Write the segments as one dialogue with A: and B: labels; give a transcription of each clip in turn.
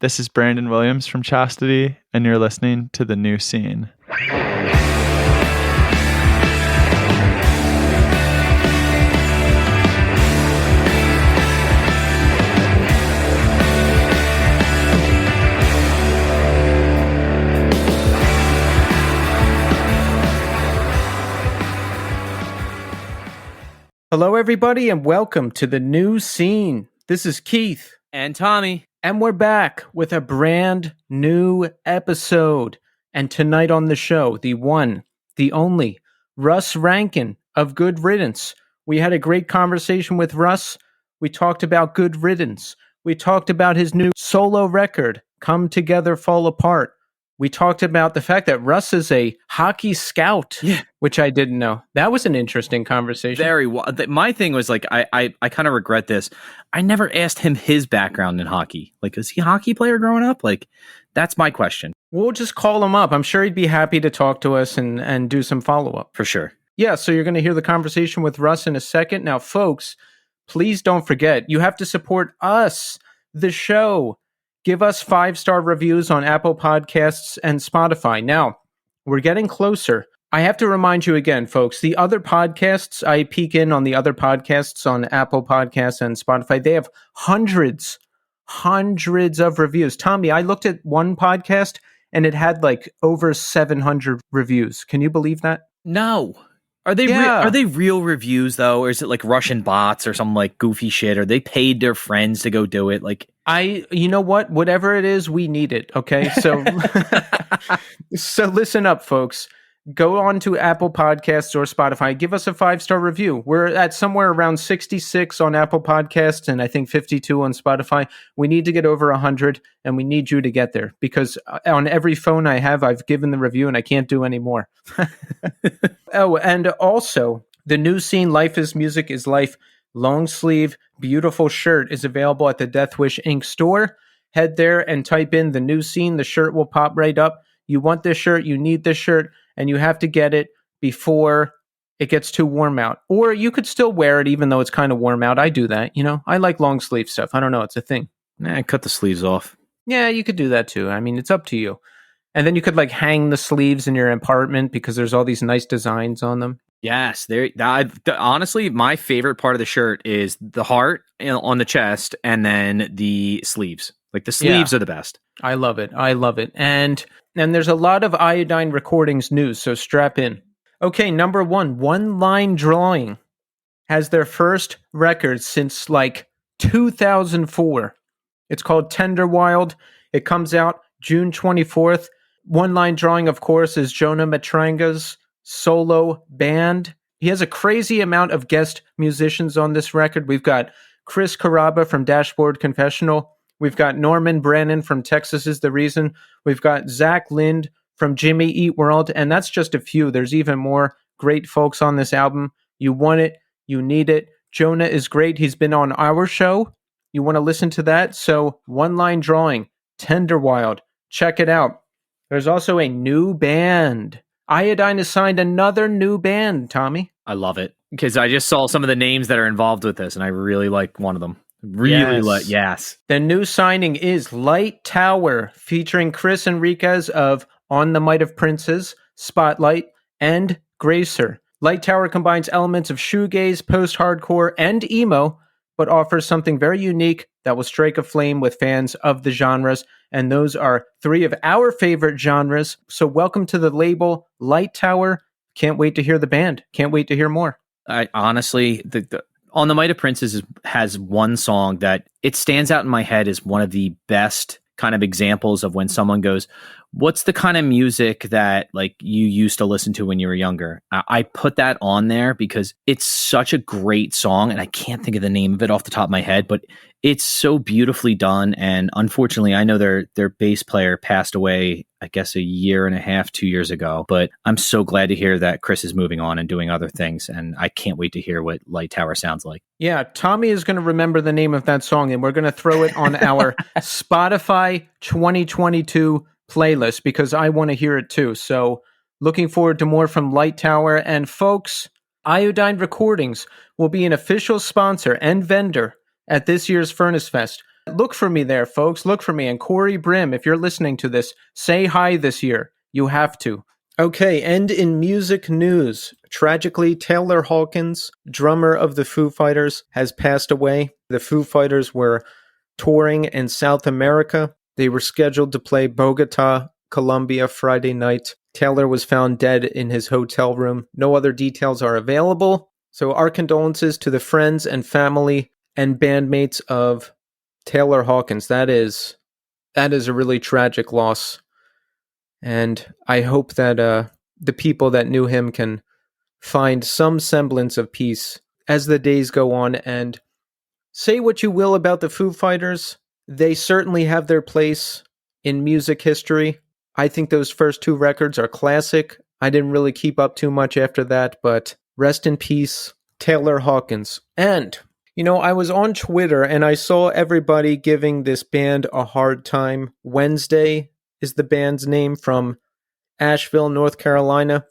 A: This is Brandon Williams from Chastity, and you're listening to The New Scene.
B: Hello, everybody, and welcome to The New Scene. This is Keith.
C: And Tommy.
B: And we're back with a brand new episode. And tonight on the show, the one, the only, Russ Rankin of Good Riddance. We had a great conversation with Russ. We talked about Good Riddance. We talked about his new solo record, Come Together, Fall Apart. We talked about the fact that Russ is a hockey scout, which I didn't know. That was an interesting conversation.
C: Very well. My thing was like, I kind of regret this. I never asked him his background in hockey. Like, is he a hockey player growing up? Like, that's my question.
B: We'll just call him up. I'm sure he'd be happy to talk to us and do some follow-up.
C: For sure.
B: Yeah, so you're going to hear the conversation with Russ in a second. Now, folks, please don't forget, you have to support us, the show. Give us 5-star reviews on Apple Podcasts and Spotify. Now, we're getting closer. I have to remind you again, folks, the other podcasts, I peek in on the other podcasts on Apple Podcasts and Spotify. They have hundreds of reviews. Tommy, I looked at one podcast and it had like over 700 reviews. Can you believe that?
C: No. Are they are they real reviews though, or is it like Russian bots or some like goofy shit? Or they paid their friends to go do it? Like,
B: you know what? Whatever it is, we need it. Okay, so so listen up, folks. Go on to Apple Podcasts or Spotify. Give us a 5-star review. We're at somewhere around 66 on Apple Podcasts and I think 52 on Spotify. We need to get over 100, and we need you to get there because on every phone I have, I've given the review and I can't do any more. Oh, and also the New Scene Life is Music is Life long sleeve beautiful shirt is available at the Death Wish Inc. store. Head there and type in The New Scene. The shirt will pop right up. You want this shirt, you need this shirt, and you have to get it before it gets too warm out. Or you could still wear it even though it's kind of warm out. I do that, I like long sleeve stuff. I don't know, it's a thing.
C: Cut the sleeves off.
B: Yeah, you could do that too. I mean, it's up to you. And then you could like hang the sleeves in your apartment because there's all these nice designs on them.
C: Yes, honestly, my favorite part of the shirt is the heart on the chest and then the sleeves. Like the sleeves are the best.
B: I love it. And there's a lot of Iodine Recordings news, so strap in. Okay, number one Line Drawing has their first record since like 2004. It's called Tender Wild. It comes out June 24th. One Line Drawing, of course, is Jonah Matranga's solo band. He has a crazy amount of guest musicians on this record. We've got Chris Carrabba from Dashboard Confessional. We've got Norman Brannon from Texas Is the Reason. We've got Zach Lind from Jimmy Eat World. And that's just a few. There's even more great folks on this album. You want it. You need it. Jonah is great. He's been on our show. You want to listen to that? So One Line Drawing, Tender Wild. Check it out. There's also a new band. Iodine has signed another new band, Tommy.
C: I love it because I just saw some of the names that are involved with this and I really like one of them. Yes.
B: The new signing is Light Tower, featuring Chris Enriquez of On the Might of Princes, Spotlight, and Gracer. Light Tower combines elements of shoegaze, post-hardcore, and emo, but offers something very unique that will strike a flame with fans of the genres. And those are 3 of our favorite genres. So welcome to the label Light Tower. Can't wait to hear the band. Can't wait to hear more.
C: I honestly, the On the Might of Princes has one song that it stands out in my head as one of the best kind of examples of when someone goes, what's the kind of music that like you used to listen to when you were younger? I put that on there because it's such a great song and I can't think of the name of it off the top of my head, but it's so beautifully done. And unfortunately, I know their bass player passed away, I guess 1.5 years, 2 years ago, but I'm so glad to hear that Chris is moving on and doing other things. And I can't wait to hear what Light Tower sounds like.
B: Yeah, Tommy is going to remember the name of that song and we're going to throw it on our Spotify 2022 playlist because I want to hear it too. So looking forward to more from Light Tower. And folks, Iodine Recordings will be an official sponsor and vendor at this year's Furnace Fest. Look for me there, folks. Look for me. And Corey Brim, if you're listening to this, say hi this year. You have to. Okay, and in music news, tragically, Taylor Hawkins, drummer of the Foo Fighters, has passed away. The Foo Fighters were touring in South America. They were scheduled to play Bogota, Colombia, Friday night. Taylor was found dead in his hotel room. No other details are available. So our condolences to the friends and family and bandmates of Taylor Hawkins. That is a really tragic loss. And I hope that the people that knew him can find some semblance of peace as the days go on. And say what you will about the Foo Fighters, they certainly have their place in music history. I think those first two records are classic. I didn't really keep up too much after that, but rest in peace, Taylor Hawkins. And, I was on Twitter and I saw everybody giving this band a hard time. Wednesday is the band's name, from Asheville, North Carolina.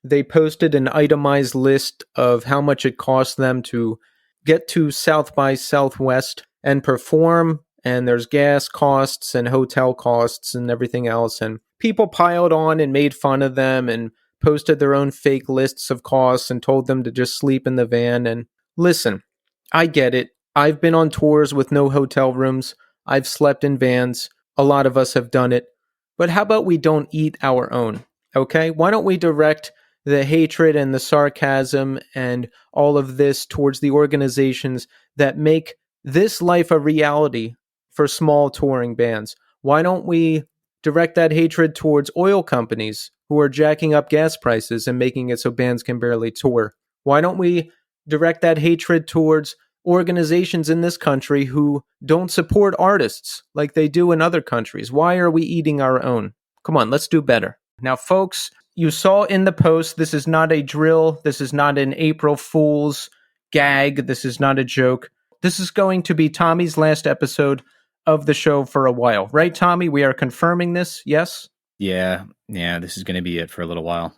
B: They posted an itemized list of how much it cost them to get to South by Southwest and perform, and there's gas costs and hotel costs and everything else, and people piled on and made fun of them and posted their own fake lists of costs and told them to just sleep in the van. And listen, I get it. I've been on tours with no hotel rooms. I've slept in vans. A lot of us have done it. But how about we don't eat our own, okay? Why don't we direct the hatred and the sarcasm and all of this towards the organizations that make this life a reality for small touring bands? Why don't we direct that hatred towards oil companies who are jacking up gas prices and making it so bands can barely tour? Why don't we direct that hatred towards organizations in this country who don't support artists like they do in other countries? Why are we eating our own? Come on, let's do better. Now, folks, you saw in the post, this is not a drill. This is not an April Fool's gag. This is not a joke. This is going to be Tommy's last episode of the show for a while. Right, Tommy? We are confirming this, yes?
C: Yeah, this is going to be it for a little while.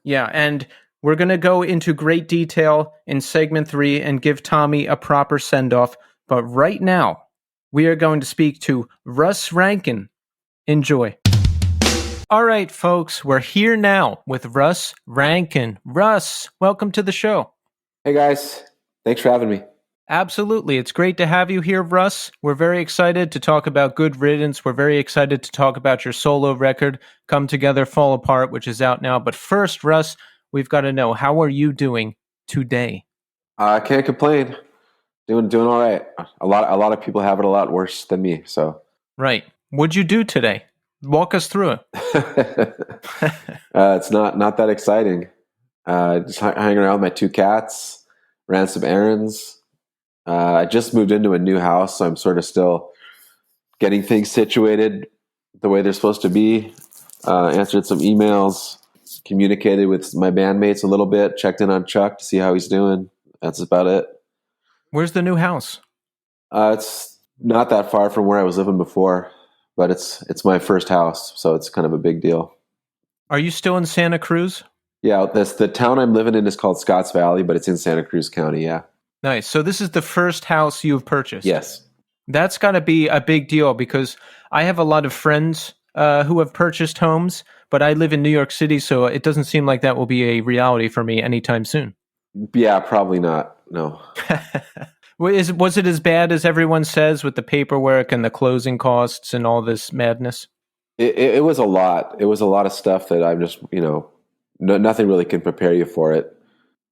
B: Yeah, and we're going to go into great detail in segment 3 and give Tommy a proper send-off. But right now, we are going to speak to Russ Rankin. Enjoy. All right, folks, we're here now with Russ Rankin. Russ, welcome to the show.
D: Hey, guys. Thanks for having me.
B: Absolutely. It's great to have you here, Russ. We're very excited to talk about Good Riddance. We're very excited to talk about your solo record, Come Together, Fall Apart, which is out now. But first, Russ, we've got to know, how are you doing today?
D: I can't complain. Doing all right. A lot of people have it a lot worse than me. So
B: right. What'd you do today? Walk us through it.
D: It's not that exciting. Just hanging around with my 2 cats, ran some errands. I just moved into a new house, so I'm sort of still getting things situated the way they're supposed to be. Answered some emails, communicated with my bandmates a little bit, checked in on Chuck to see how he's doing. That's about it.
B: Where's the new house?
D: It's not that far from where I was living before, but it's my first house, so it's kind of a big deal.
B: Are you still in Santa Cruz?
D: Yeah, the town I'm living in is called Scotts Valley, but it's in Santa Cruz County, yeah.
B: Nice. So this is the first house you've purchased?
D: Yes.
B: That's got to be a big deal, because I have a lot of friends who have purchased homes, but I live in New York City, so it doesn't seem like that will be a reality for me anytime soon.
D: Yeah, probably not. No.
B: Was it as bad as everyone says with the paperwork and the closing costs and all this madness?
D: It was a lot. It was a lot of stuff that I'm just, nothing really can prepare you for it.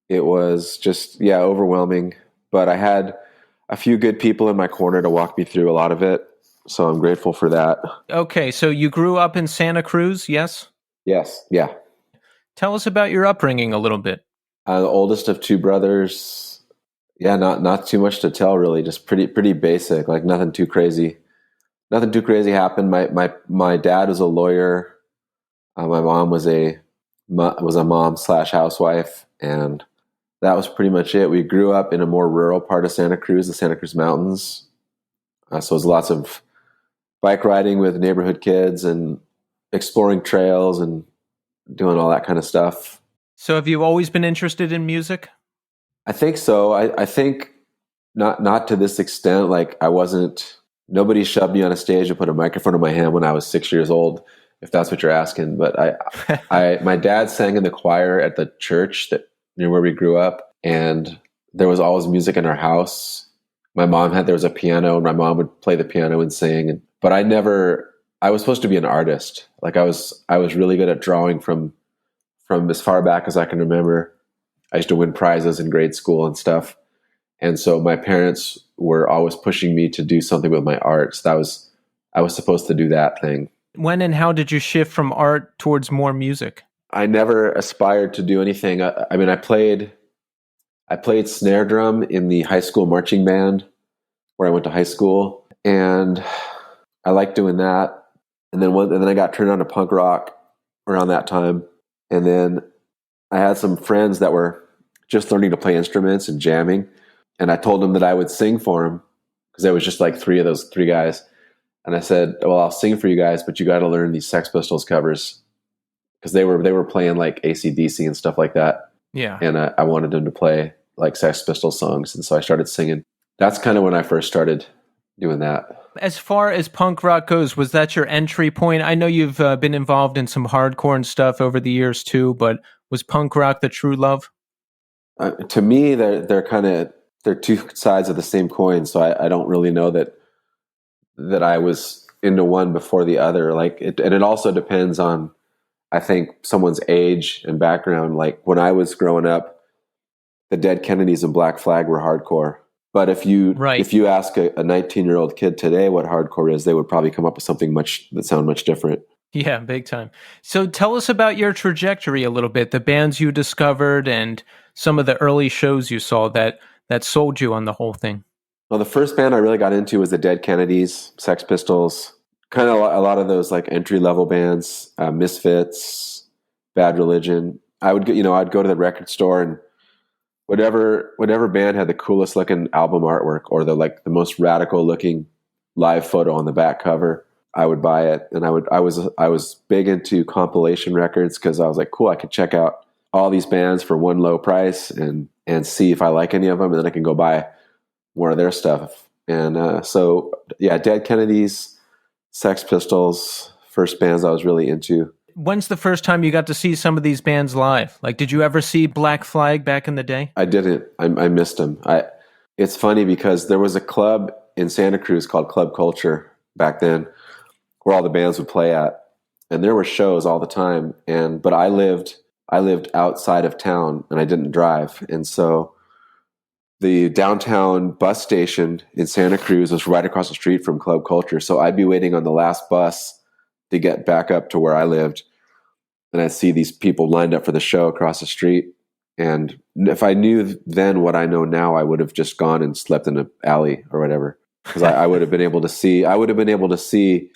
D: It was just, overwhelming. But I had a few good people in my corner to walk me through a lot of it. So I'm grateful for that.
B: Okay, so you grew up in Santa Cruz, yes?
D: Yes, yeah.
B: Tell us about your upbringing a little bit.
D: The oldest of 2 brothers. Yeah, not too much to tell, really. Just pretty basic, like nothing too crazy. Nothing too crazy happened. My dad was a lawyer. My mom was a mom/housewife, and that was pretty much it. We grew up in a more rural part of Santa Cruz, the Santa Cruz Mountains. So it was lots of bike riding with neighborhood kids and exploring trails and doing all that kind of stuff.
B: So have you always been interested in music?
D: I think so. I think not to this extent. Like I wasn't nobody shoved me on a stage and put a microphone in my hand when I was 6 years old, if that's what you're asking. But my dad sang in the choir at the church that near where we grew up, and there was always music in our house. There was a piano, and my mom would play the piano and sing. But I was supposed to be an artist. Like I was really good at drawing from as far back as I can remember. I used to win prizes in grade school and stuff. And so my parents were always pushing me to do something with my art. So I was supposed to do that thing.
B: When and how did you shift from art towards more music?
D: I never aspired to do anything. I mean, I played snare drum in the high school marching band where I went to high school, and I liked doing that. And then I got turned on to punk rock around that time. And then I had some friends that were just learning to play instruments and jamming. And I told them that I would sing for them because there was just like three guys. And I said, well, I'll sing for you guys, but you got to learn these Sex Pistols covers because they were playing like AC/DC and stuff like that.
B: Yeah.
D: And I wanted them to play like Sex Pistols songs. And so I started singing. That's kind of when I first started doing that.
B: As far as punk rock goes, was that your entry point? I know you've been involved in some hardcore and stuff over the years too, but was punk rock the true love?
D: To me, they're two sides of the same coin. So I don't really know that I was into one before the other. And it also depends on, I think, someone's age and background. Like when I was growing up, the Dead Kennedys and Black Flag were hardcore. But if you ask a 19-year-old kid today what hardcore is, they would probably come up with something that sound much different.
B: Yeah, big time. So tell us about your trajectory a little bit, the bands you discovered and some of the early shows you saw that sold you on the whole thing.
D: Well, the first band I really got into was the Dead Kennedys, Sex Pistols, kind of a lot of those like entry-level bands, Misfits, Bad Religion. I'd go to the record store, and whatever band had the coolest looking album artwork or the most radical looking live photo on the back cover, I would buy it. And I was big into compilation records because I was like, cool, I could check out all these bands for one low price and see if I like any of them, and then I can go buy more of their stuff. And so Dead Kennedys, Sex Pistols, first bands I was really into.
B: When's the first time you got to see some of these bands live? Like, did you ever see Black Flag back in the day?
D: I didn't. I missed them. It's funny because there was a club in Santa Cruz called Club Culture back then where all the bands would play at. And there were shows all the time. But I lived outside of town and I didn't drive. And so the downtown bus station in Santa Cruz was right across the street from Club Culture. So I'd be waiting on the last bus to get back up to where I lived. And I'd see these people lined up for the show across the street. And if I knew then what I know now, I would have just gone and slept in an alley or whatever. Because I would have been able to see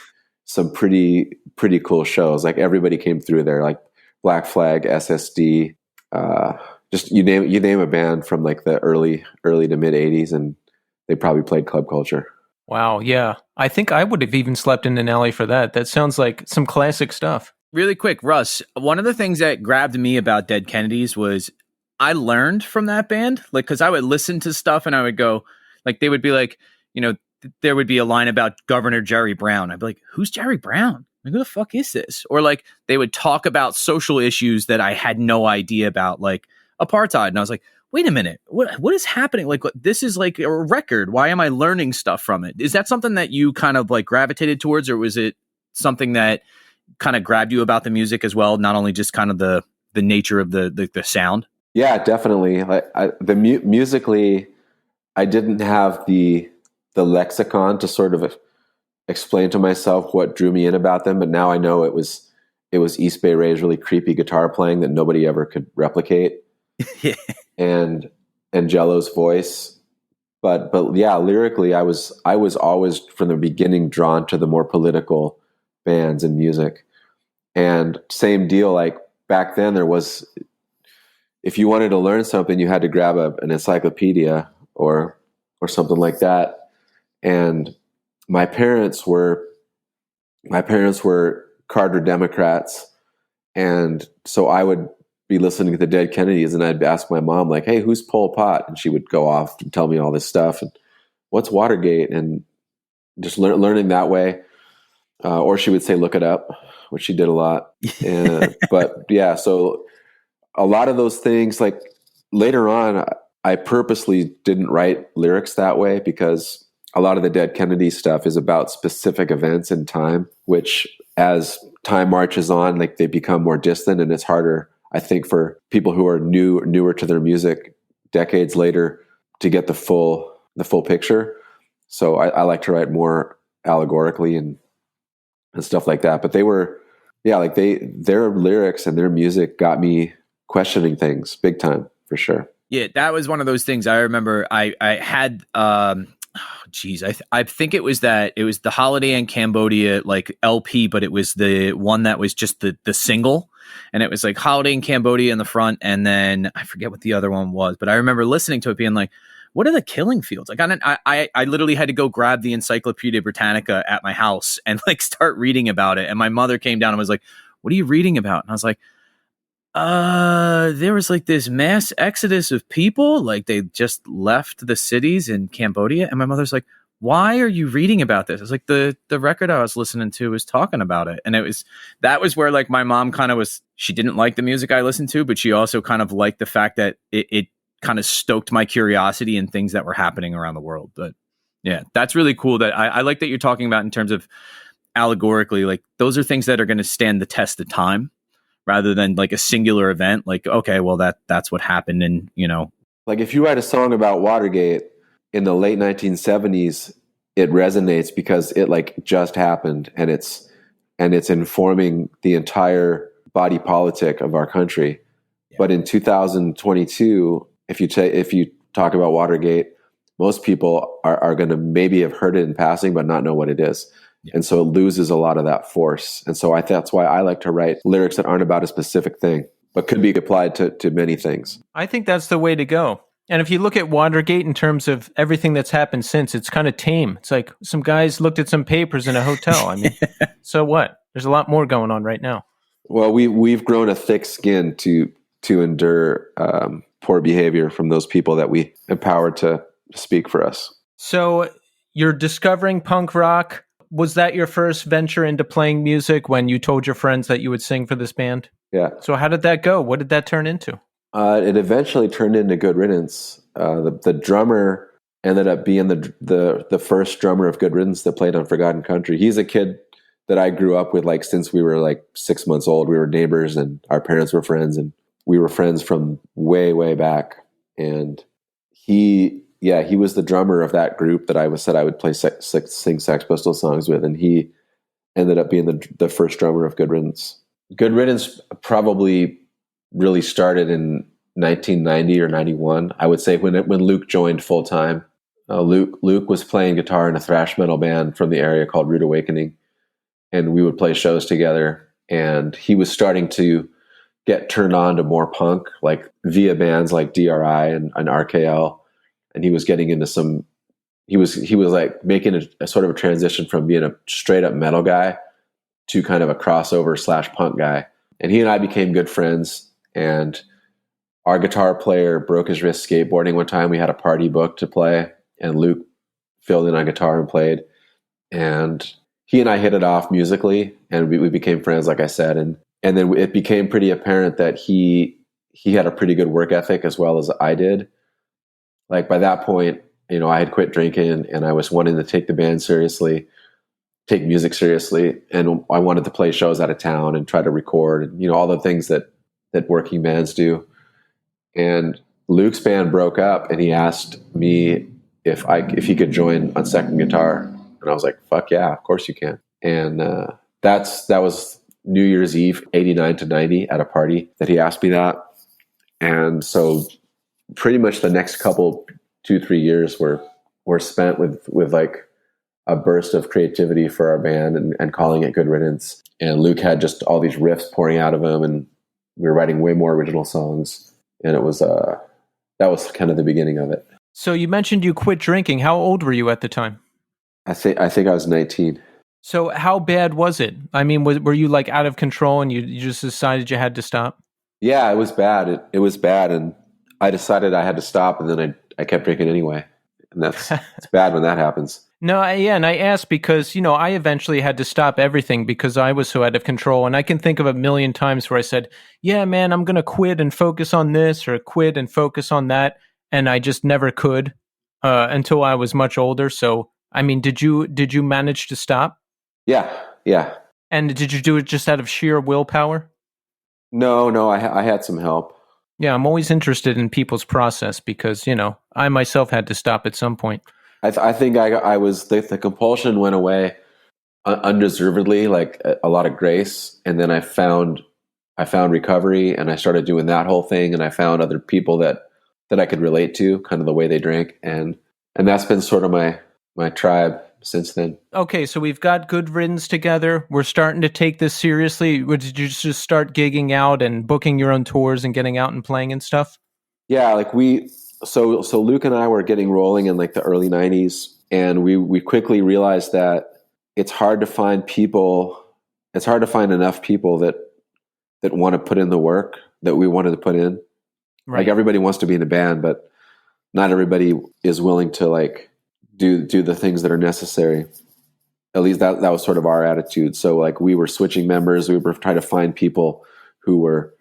D: some pretty cool shows. Like everybody came through there, like Black Flag, SSD, just you name a band from like the early to mid 80s, and they probably played Club Culture.
B: Wow, yeah. I think I would have even slept in an alley for that. That sounds like some classic stuff.
C: Really quick, Russ, one of the things that grabbed me about Dead Kennedys was I learned from that band, like, because I would listen to stuff and I would go, like, they would be like, there would be a line about Governor Jerry Brown. I'd be like, who's Jerry Brown? Like, who the fuck is this? Or like they would talk about social issues that I had no idea about, like apartheid. And I was like, wait a minute, what is happening? Like, this is like a record. Why am I learning stuff from it? Is that something that you kind of like gravitated towards, or was it something that kind of grabbed you about the music as well? Not only just kind of the nature of the sound.
D: Yeah, definitely. Like musically, I didn't have the lexicon to sort of explain to myself what drew me in about them, but now I know it was East Bay Ray's really creepy guitar playing that nobody ever could replicate.
C: Yeah.
D: And Jello's voice, but yeah, lyrically, I was always from the beginning drawn to the more political bands and music. And same deal, like back then there was, if you wanted to learn something, you had to grab an encyclopedia or something like that. And my parents were Carter Democrats, and so I would be listening to the Dead Kennedys, and I'd ask my mom, like, hey, who's Pol Pot? And she would go off and tell me all this stuff. And what's Watergate? And just learning that way. Or she would say, look it up, which she did a lot. But yeah, so a lot of those things, like later on, I purposely didn't write lyrics that way because a lot of the Dead Kennedy stuff is about specific events in time, which as time marches on, like they become more distant, and it's harder, I think, for people who are newer to their music decades later to get the full picture. So I like to write more allegorically and stuff like that. But they were, yeah, like their lyrics and their music got me questioning things big time, for sure.
C: Yeah, that was one of those things. I remember I had I think it was the Holiday in Cambodia like LP, but it was the one that was just the single, and it was like Holiday in Cambodia in the front, and then I forget what the other one was, but I remember listening to it being like, what are the killing fields? Like I literally had to go grab the Encyclopedia Britannica at my house and like start reading about it. And my mother came down and was like, what are you reading about? And I was like, there was like this mass exodus of people. Like they just left the cities in Cambodia. And my mother's like, why are you reading about this? It's like the record I was listening to was talking about it. And that was where like my mom kind of she didn't like the music I listened to, but she also kind of liked the fact that it kind of stoked my curiosity in things that were happening around the world. But yeah, that's really cool that I like that you're talking about in terms of allegorically, like those are things that are going to stand the test of time rather than like a singular event. Like, okay, well that's what happened. And
D: like if you write a song about Watergate in the late 1970s, it resonates because it like just happened and it's informing the entire body politic of our country. Yeah. But in 2022, if you talk about Watergate, most people are going to maybe have heard it in passing, but not know what it is. Yeah. And so it loses a lot of that force. And so that's why I like to write lyrics that aren't about a specific thing, but could be applied to many things.
B: I think that's the way to go. And if you look at Watergate in terms of everything that's happened since, it's kind of tame. It's like some guys looked at some papers in a hotel. I mean, so what? There's a lot more going on right now.
D: Well, we've grown a thick skin to endure poor behavior from those people that we empowered to speak for us.
B: So you're discovering punk rock. Was that your first venture into playing music when you told your friends that you would sing for this band?
D: Yeah.
B: So how did that go? What did that turn into?
D: It eventually turned into Good Riddance. The drummer ended up being the first drummer of Good Riddance that played on Forgotten Country. He's a kid that I grew up with, like since we were like 6 months old. We were neighbors and our parents were friends, and we were friends from way, way back. And he was the drummer of that group that I would play sing Sex Pistols songs with, and he ended up being the first drummer of Good Riddance. Good Riddance probably really started in 1990 or 91. I would say when Luke joined full time. Luke was playing guitar in a thrash metal band from the area called Rude Awakening, and we would play shows together. And he was starting to get turned on to more punk, like via bands like DRI and RKL. And he was getting into he was like making a sort of a transition from being a straight up metal guy to kind of a crossover / punk guy. And he and I became good friends. And our guitar player broke his wrist skateboarding one time. We had a party booked to play, and Luke filled in on guitar and played. And he and I hit it off musically, and we became friends, like I said. And then it became pretty apparent that he had a pretty good work ethic as well as I did. Like by that point, I had quit drinking and I was wanting to take the band seriously, take music seriously. And I wanted to play shows out of town and try to record, and, all the things that working bands do. And Luke's band broke up, and he asked me if he could join on second guitar. And I was like, fuck yeah, of course you can. And that was New Year's Eve, 89 to 90 at a party that he asked me that. And so pretty much the next couple 2-3 years were spent with like a burst of creativity for our band and calling it Good Riddance. And Luke had just all these riffs pouring out of him, and we were writing way more original songs. And it was that was kind of the beginning of it.
B: So you mentioned you quit drinking. How old were you at the time?
D: I think I was 19.
B: So how bad was it? I mean, were you like out of control and you just decided you had to stop?
D: Yeah, it was bad. It was bad, and I decided I had to stop, and then I kept drinking anyway. and it's bad when that happens.
B: No, and I asked because, I eventually had to stop everything because I was so out of control. And I can think of a million times where I said, yeah, man, I'm going to quit and focus on this or quit and focus on that. And I just never could until I was much older. So, I mean, did you manage to stop?
D: Yeah.
B: And did you do it just out of sheer willpower?
D: No, I had some help.
B: Yeah, I'm always interested in people's process because, I myself had to stop at some point.
D: I think I was the compulsion went away undeservedly, like a lot of grace, and then I found recovery, and I started doing that whole thing, and I found other people that I could relate to, kind of the way they drank, and that's been sort of my tribe since then.
B: Okay, so we've got Good Riddance together. We're starting to take this seriously. Did you just start gigging out and booking your own tours and getting out and playing and stuff?
D: Yeah, like so Luke and I were getting rolling in like the early 90s, and we quickly realized that it's hard to find enough people that want to put in the work that we wanted to put in. Right. Like everybody wants to be in a band, but not everybody is willing to like do the things that are necessary. At least that was sort of our attitude. So like we were switching members. We were trying to find people who were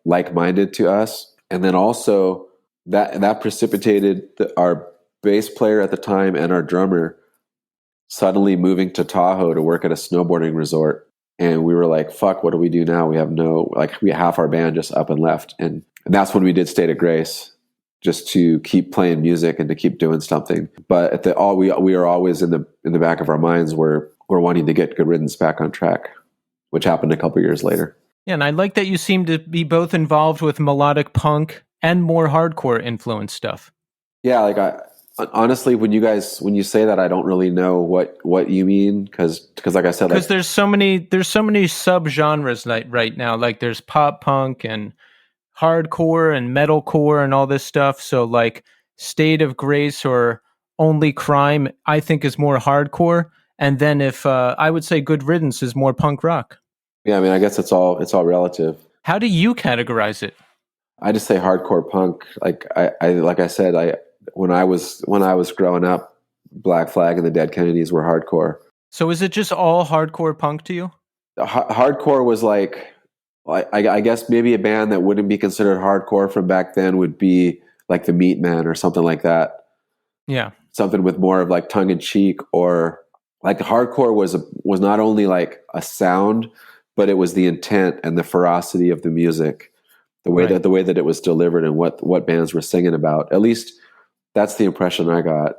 D: like-minded to us. And then also that precipitated our bass player at the time and our drummer suddenly moving to Tahoe to work at a snowboarding resort. And we were like, fuck, what do we do now? We have half our band just up and left. And that's when we did State of Grace, just to keep playing music and to keep doing something. But we are always in the back of our minds, we're wanting to get Good Riddance back on track, which happened a couple years later.
B: Yeah, and I like that you seem to be both involved with melodic punk and more hardcore influence stuff. Yeah,
D: like honestly, when you say that, I don't really know what you mean because like I said,
B: because there's so many subgenres right now. Like there's pop punk and hardcore and metalcore and all this stuff. So like State of Grace or Only Crime, I think is more hardcore. And then if I would say Good Riddance is more punk rock.
D: Yeah, I mean, I guess it's all relative.
B: How do you categorize it?
D: I just say hardcore punk. Like I said, when I was growing up, Black Flag and the Dead Kennedys were hardcore.
B: So is it just all hardcore punk to you?
D: Hardcore was like I guess maybe a band that wouldn't be considered hardcore from back then would be like the Meatmen or something like that.
B: Yeah,
D: something with more of like tongue in cheek, or like hardcore was not only like a sound, but it was the intent and the ferocity of the music, the way that it was delivered and what bands were singing about. At least that's the impression I got.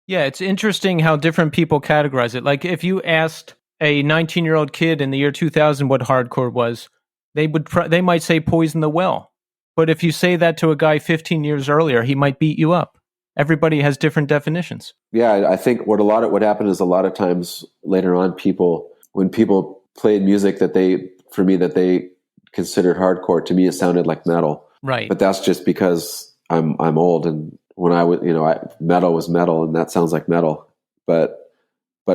B: Yeah, it's interesting how different people categorize it. Like if you asked a 19-year-old kid in the year 2000 what hardcore was, they might say Poison the Well. But if you say that to a guy 15 years earlier, he might beat you up. Everybody has different definitions.
D: Yeah, I think what happened is a lot of times later on, when people played music that they considered hardcore, to me it sounded like metal.
B: Right.
D: But that's just because I'm old, and when I was, metal was metal, and that sounds like metal. But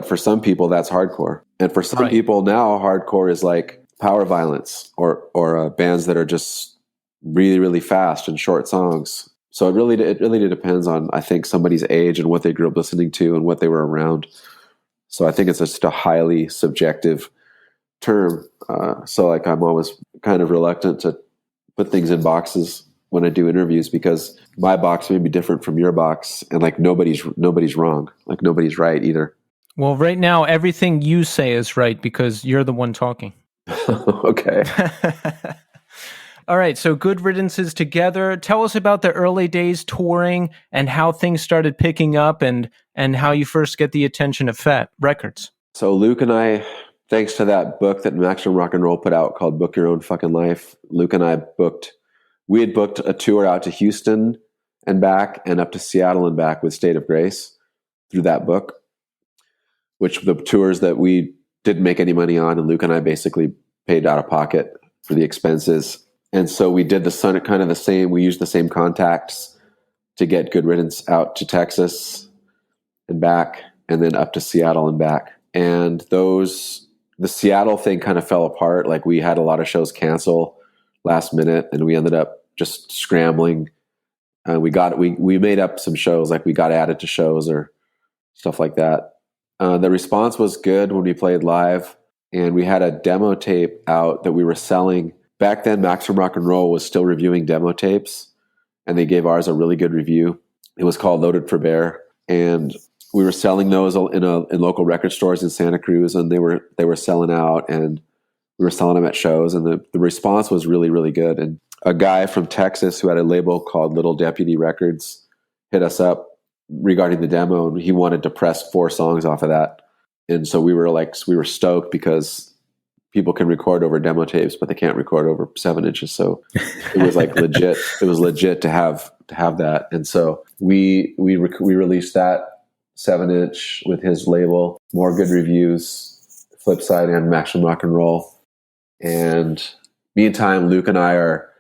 D: for some people, that's hardcore, and for some people now, hardcore is like power violence or bands that are just really, really fast and short songs. So it really depends on, I think, somebody's age and what they grew up listening to and what they were around. So I think it's just a highly subjective term. So like I'm always kind of reluctant to put things in boxes when I do interviews, because my box may be different from your box, and like nobody's wrong, like nobody's right either.
B: Well, right now everything you say is right because you're the one talking.
D: Okay.
B: All right, so Good Riddance is together. Tell us about the early days touring and how things started picking up and how you first get the attention of Fat Records.
D: So Luke and I, thanks to that book that Maximum Rock and Roll put out called Book Your Own Fucking Life, Luke and I had booked a tour out to Houston and back and up to Seattle and back with State of Grace through that book, which the tours that we didn't make any money on, and Luke and I basically paid out of pocket for the expenses. And so we did kind of the same. We used the same contacts to get Good Riddance out to Texas and back, and then up to Seattle and back. And the Seattle thing kind of fell apart. Like we had a lot of shows cancel last minute, and we ended up just scrambling We made up some shows, like we got added to shows or stuff like that. The response was good when we played live, and we had a demo tape out that we were selling. Back then, Maximum Rock and Roll was still reviewing demo tapes, and they gave ours a really good review. It was called Loaded for Bear, and we were selling those in local record stores in Santa Cruz, and they were selling out, and we were selling them at shows, and the response was really, really good. And a guy from Texas who had a label called Little Deputy Records hit us up regarding the demo, and he wanted to press 4 songs off of that. And so we were stoked because people can record over demo tapes, but they can't record over 7 inches. So it was like legit. It was legit to have that. And so we released that 7-inch with his label, more good reviews, Flipside and Maximum Rock and Roll. And meantime, Luke and I are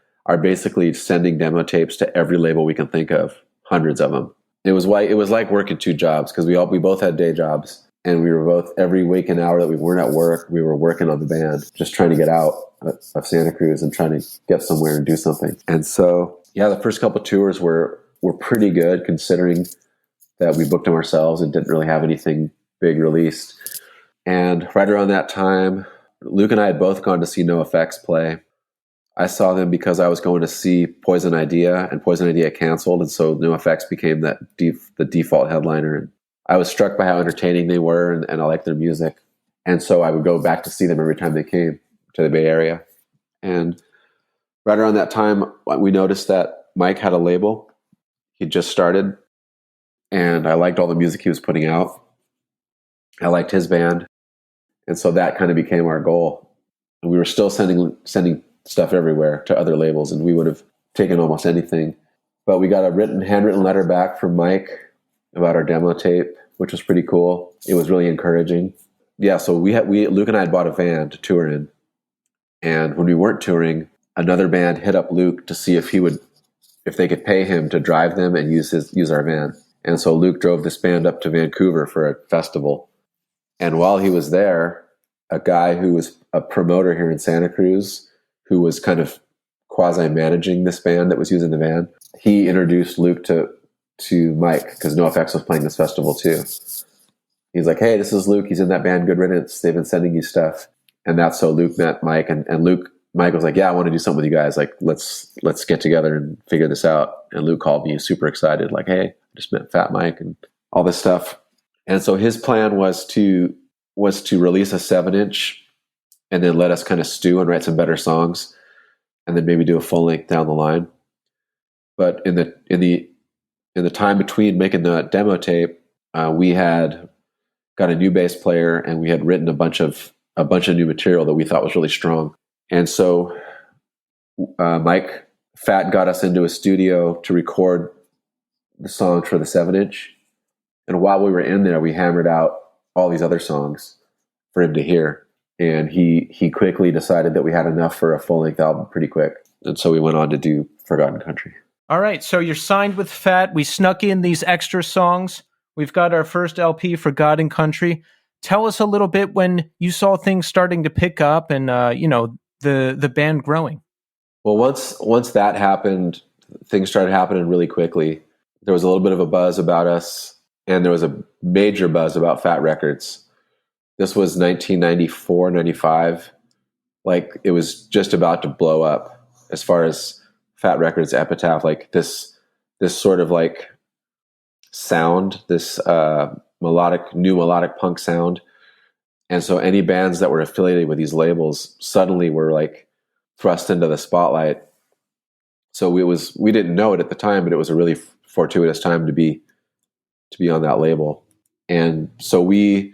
D: basically sending demo tapes to every label we can think of, hundreds of them. It was like working 2 jobs because we both had day jobs, and we were both, every waking hour that we weren't at work, we were working on the band, just trying to get out of Santa Cruz and trying to get somewhere and do something. And so, yeah, the first couple of tours were pretty good considering that we booked them ourselves and didn't really have anything big released. And right around that time, Luke and I had both gone to see NoFX play. I saw them because I was going to see Poison Idea, and Poison Idea canceled, and so NoFX became the default headliner. And I was struck by how entertaining they were, and I liked their music. And so I would go back to see them every time they came to the Bay Area. And right around that time, we noticed that Mike had a label. He just started, and I liked all the music he was putting out. I liked his band. And so that kind of became our goal. And we were still sending stuff everywhere to other labels, and we would have taken almost anything. But we got a handwritten letter back from Mike about our demo tape, which was pretty cool. It was really encouraging. Yeah, so Luke and I had bought a van to tour in. And when we weren't touring, another band hit up Luke to see if they could pay him to drive them and use our van. And so Luke drove this band up to Vancouver for a festival. And while he was there, a guy who was a promoter here in Santa Cruz, who was kind of quasi-managing this band that was using the van, he introduced Luke to Mike, because NoFX was playing this festival too. He's like, hey, this is Luke. He's in that band Good Riddance. They've been sending you stuff. And that's so Luke met Mike. And Mike was like, yeah, I want to do something with you guys. Like, let's get together and figure this out. And Luke called me super excited, like, hey, I just met Fat Mike and all this stuff. And so his plan was to release a 7-inch and then let us kind of stew and write some better songs, and then maybe do a full length down the line. But in the time between making the demo tape, we had got a new bass player, and we had written a bunch of new material that we thought was really strong. And so Mike Fat got us into a studio to record the songs for the 7-inch. And while we were in there, we hammered out all these other songs for him to hear. And he quickly decided that we had enough for a full-length album pretty quick. And so we went on to do Forgotten Country.
B: All right, so you're signed with Fat. We snuck in these extra songs. We've got our first LP, Forgotten Country. Tell us a little bit when you saw things starting to pick up and the band growing.
D: Well, once that happened, things started happening really quickly. There was a little bit of a buzz about us, and there was a major buzz about Fat Records. This was 1994, 95. Like, it was just about to blow up as far as Fat Records epitaph, like this sort of like sound, this new melodic punk sound. And so any bands that were affiliated with these labels suddenly were like thrust into the spotlight. So we didn't know it at the time, but it was a really fortuitous time to be on that label. And so we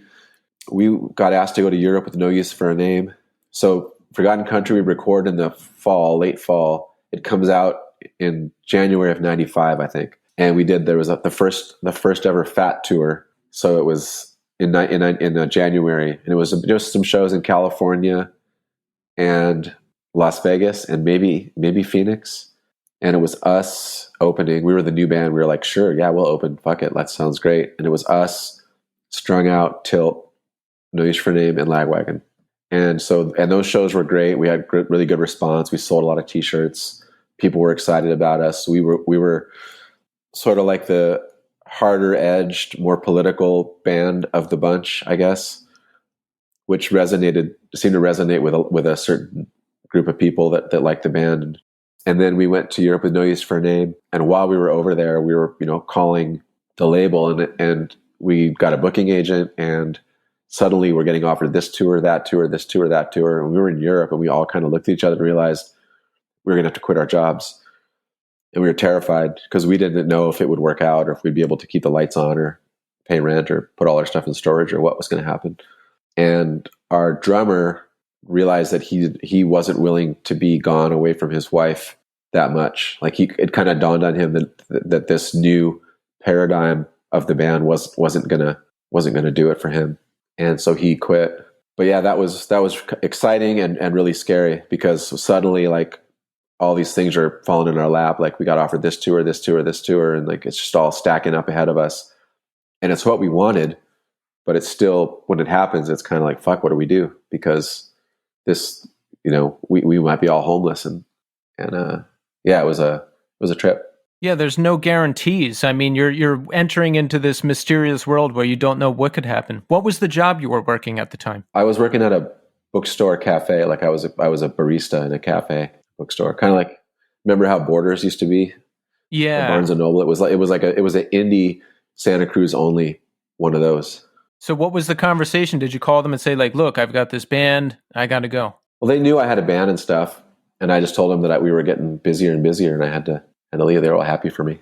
D: got asked to go to Europe with No Use for a Name. So Forgotten Country we record in the fall, late fall. It comes out in January of 95, I think. And there was the first ever Fat tour. So it was in January, and it was just some shows in California and Las Vegas and maybe Phoenix. And it was us opening. We were the new band. We were like, sure, yeah, we'll open. Fuck it, that sounds great. And it was us, Strung Out, Tilt, No Use for a Name, and Lagwagon. And those shows were great. We had really good response. We sold a lot of T-shirts. People were excited about us. We were sort of like the harder edged, more political band of the bunch, I guess, which seemed to resonate with a certain group of people that liked the band. And then we went to Europe with No Use for a Name. And while we were over there, we were, calling the label, and we got a booking agent, and suddenly we're getting offered this tour, that tour, this tour, that tour. And we were in Europe, and we all kind of looked at each other and realized we were going to have to quit our jobs. And we were terrified because we didn't know if it would work out or if we'd be able to keep the lights on or pay rent or put all our stuff in storage or what was going to happen. And our drummer realized that he wasn't willing to be gone away from his wife that much. Like it kind of dawned on him that this new paradigm of the band wasn't gonna do it for him, and so he quit. But yeah, that was exciting and really scary because suddenly like all these things are falling in our lap. Like we got offered this tour, this tour, this tour, and like it's just all stacking up ahead of us, and it's what we wanted. But it's still, when it happens, it's kind of like, fuck, what do we do? Because this, we might be all homeless, and yeah, it was a trip.
B: Yeah, there's no guarantees. I mean, you're entering into this mysterious world where you don't know what could happen. What was the job you were working at the time?
D: I was working at a bookstore cafe. Like I was a barista in a cafe bookstore. Kind of like, remember how Borders used to be?
B: Yeah,
D: Barnes and Noble. It was an indie Santa Cruz only one of those.
B: So what was the conversation? Did you call them and say like, look, I've got this band, I got to go?
D: Well, they knew I had a band and stuff. And I just told them that we were getting busier and busier and I had to leave. They were all happy for me.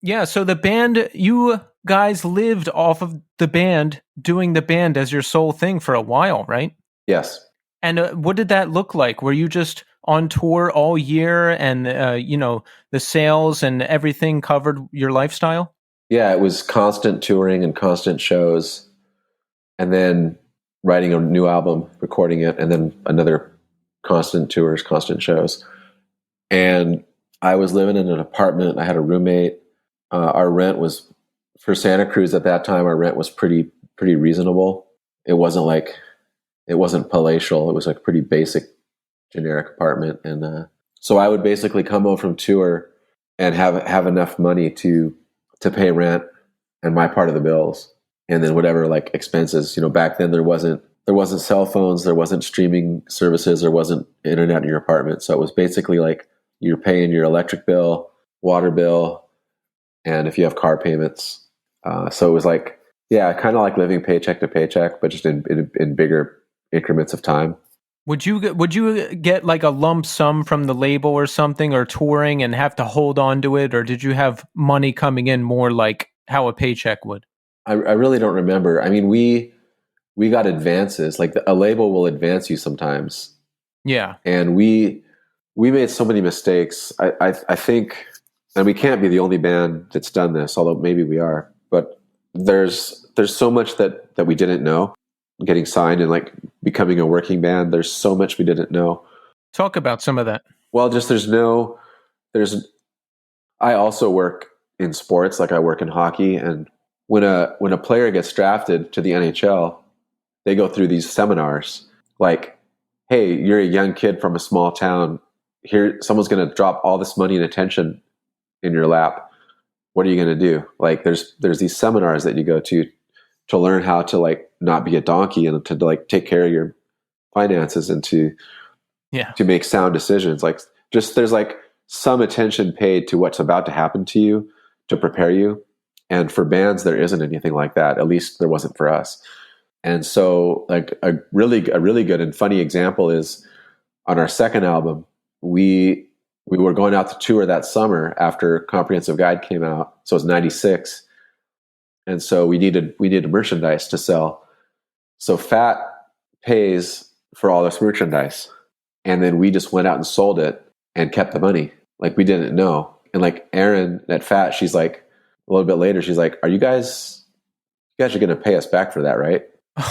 B: Yeah. So the band, you guys lived off of the band, doing the band as your sole thing for a while, right?
D: Yes.
B: And what did that look like? Were you just on tour all year and, the sales and everything covered your lifestyle?
D: Yeah, it was constant touring and constant shows. And then writing a new album, recording it, and then another constant tours, constant shows. And I was living in an apartment. I had a roommate. Our rent was, for Santa Cruz at that time, our rent was pretty reasonable. It wasn't palatial. It was like pretty basic, generic apartment. And so I would basically come home from tour and have enough money to pay rent and my part of the bills. And then whatever like expenses, back then there wasn't cell phones, there wasn't streaming services, there wasn't internet in your apartment. So it was basically like you're paying your electric bill, water bill, and if you have car payments. So it was like, yeah, kind of like living paycheck to paycheck, but just in bigger increments of time.
B: Would you get like a lump sum from the label or something, or touring and have to hold on to it, or did you have money coming in more like how a paycheck would?
D: I really don't remember. I mean, we got advances. Like a label will advance you sometimes.
B: Yeah.
D: And we made so many mistakes. I think, and we can't be the only band that's done this, although maybe we are. But there's so much that we didn't know. Getting signed and like becoming a working band, there's so much we didn't know.
B: Talk about some of that.
D: Well, just I also work in sports, like I work in hockey, and when a player gets drafted to the NHL, they go through these seminars like, hey, you're a young kid from a small town. Here, someone's going to drop all this money and attention in your lap. What are you going to do? Like, there's these seminars that you go to learn how to like not be a donkey and to like take care of your finances and to make sound decisions. Like, just there's like some attention paid to what's about to happen to you to prepare you. And for bands, there isn't anything like that. At least there wasn't for us. And so like a really good and funny example is on our second album, we were going out to tour that summer after Comprehensive Guide came out. So it was 96. And so we needed merchandise to sell. So Fat pays for all this merchandise. And then we just went out and sold it and kept the money. Like we didn't know. And like Erin at Fat, she's like, a little bit later, she's like, you guys are going to pay us back for that, right?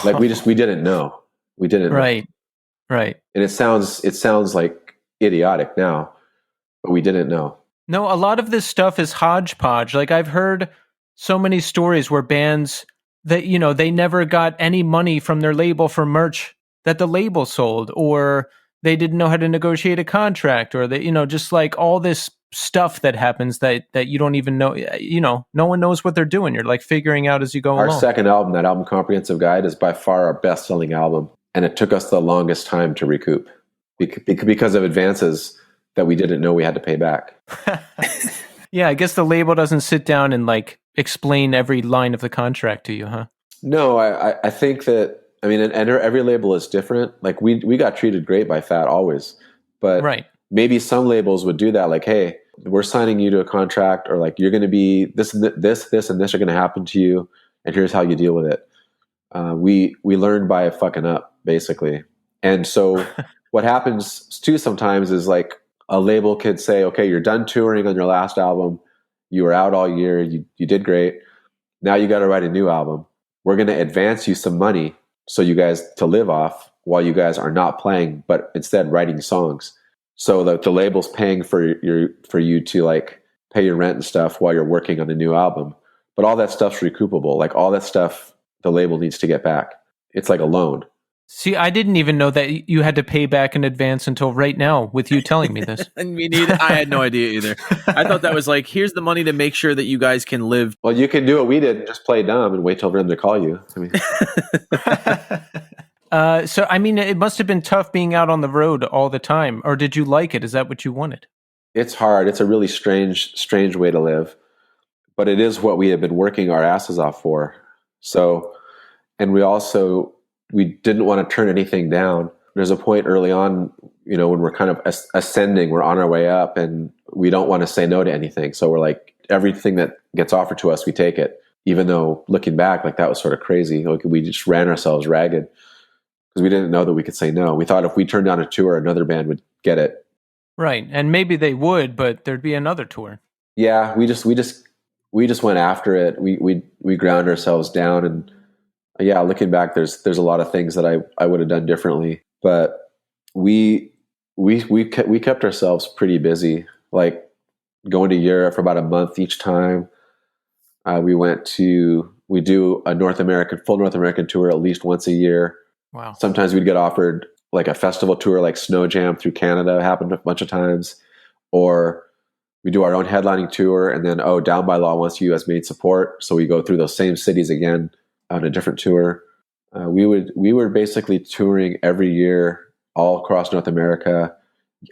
D: Like we didn't know. We didn't know.
B: Right.
D: And it sounds like idiotic now, but we didn't know.
B: No, a lot of this stuff is hodgepodge. Like I've heard so many stories where bands that, they never got any money from their label for merch that the label sold, or they didn't know how to negotiate a contract, or they, just like all this stuff that happens that you don't even know. No one knows what they're doing. You're like figuring out as you go
D: Our
B: along.
D: second album, that album Comprehensive Guide, is by far our best-selling album, and it took us the longest time to recoup because of advances that we didn't know we had to pay back.
B: Yeah, I guess the label doesn't sit down and like explain every line of the contract to you, huh?
D: No, I think that, I mean, and every label is different. Like we got treated great by Fat always, but
B: Right.
D: maybe some labels would do that. Like, hey, we're signing you to a contract, or like you're going to be this and this and this are going to happen to you, and here's how you deal with it. We learned by fucking up, basically. And so what happens too sometimes is like a label could say, okay, you're done touring on your last album. You were out all year. You did great. Now you got to write a new album. We're going to advance you some money so you guys to live off while you guys are not playing, but instead writing songs. So the label's paying for you to like pay your rent and stuff while you're working on a new album. But all that stuff's recoupable. Like all that stuff the label needs to get back. It's like a loan.
B: See, I didn't even know that you had to pay back in advance until right now with you telling me this.
C: And me neither. I had no idea either. I thought that was like, here's the money to make sure that you guys can live.
D: Well, you can do what we did and just play dumb and wait till for them to call you. I mean,
B: So, I mean, it must have been tough being out on the road all the time. Or did you like it? Is that what you wanted?
D: it's hard. It's a really strange way to live, but it is what we have been working our asses off for. So, and we didn't want to turn anything down. There's a point early on, when we're kind of ascending, we're on our way up, and we don't want to say no to anything. So we're like, everything that gets offered to us, we take it. Even though looking back, like that was sort of crazy. Like we just ran ourselves ragged because we didn't know that we could say no. We thought if we turned down a tour, another band would get it.
B: Right. And maybe they would, but there'd be another tour.
D: Yeah, we just went after it. We ground ourselves down, and yeah, looking back, there's a lot of things that I would have done differently, but we kept ourselves pretty busy, like going to Europe for about a month each time. We do a full North American tour at least once a year.
B: Wow.
D: Sometimes we'd get offered like a festival tour, like Snow Jam through Canada happened a bunch of times, or we do our own headlining tour, and then Down by Law wants U.S. made support, so we go through those same cities again on a different tour. We were basically touring every year all across North America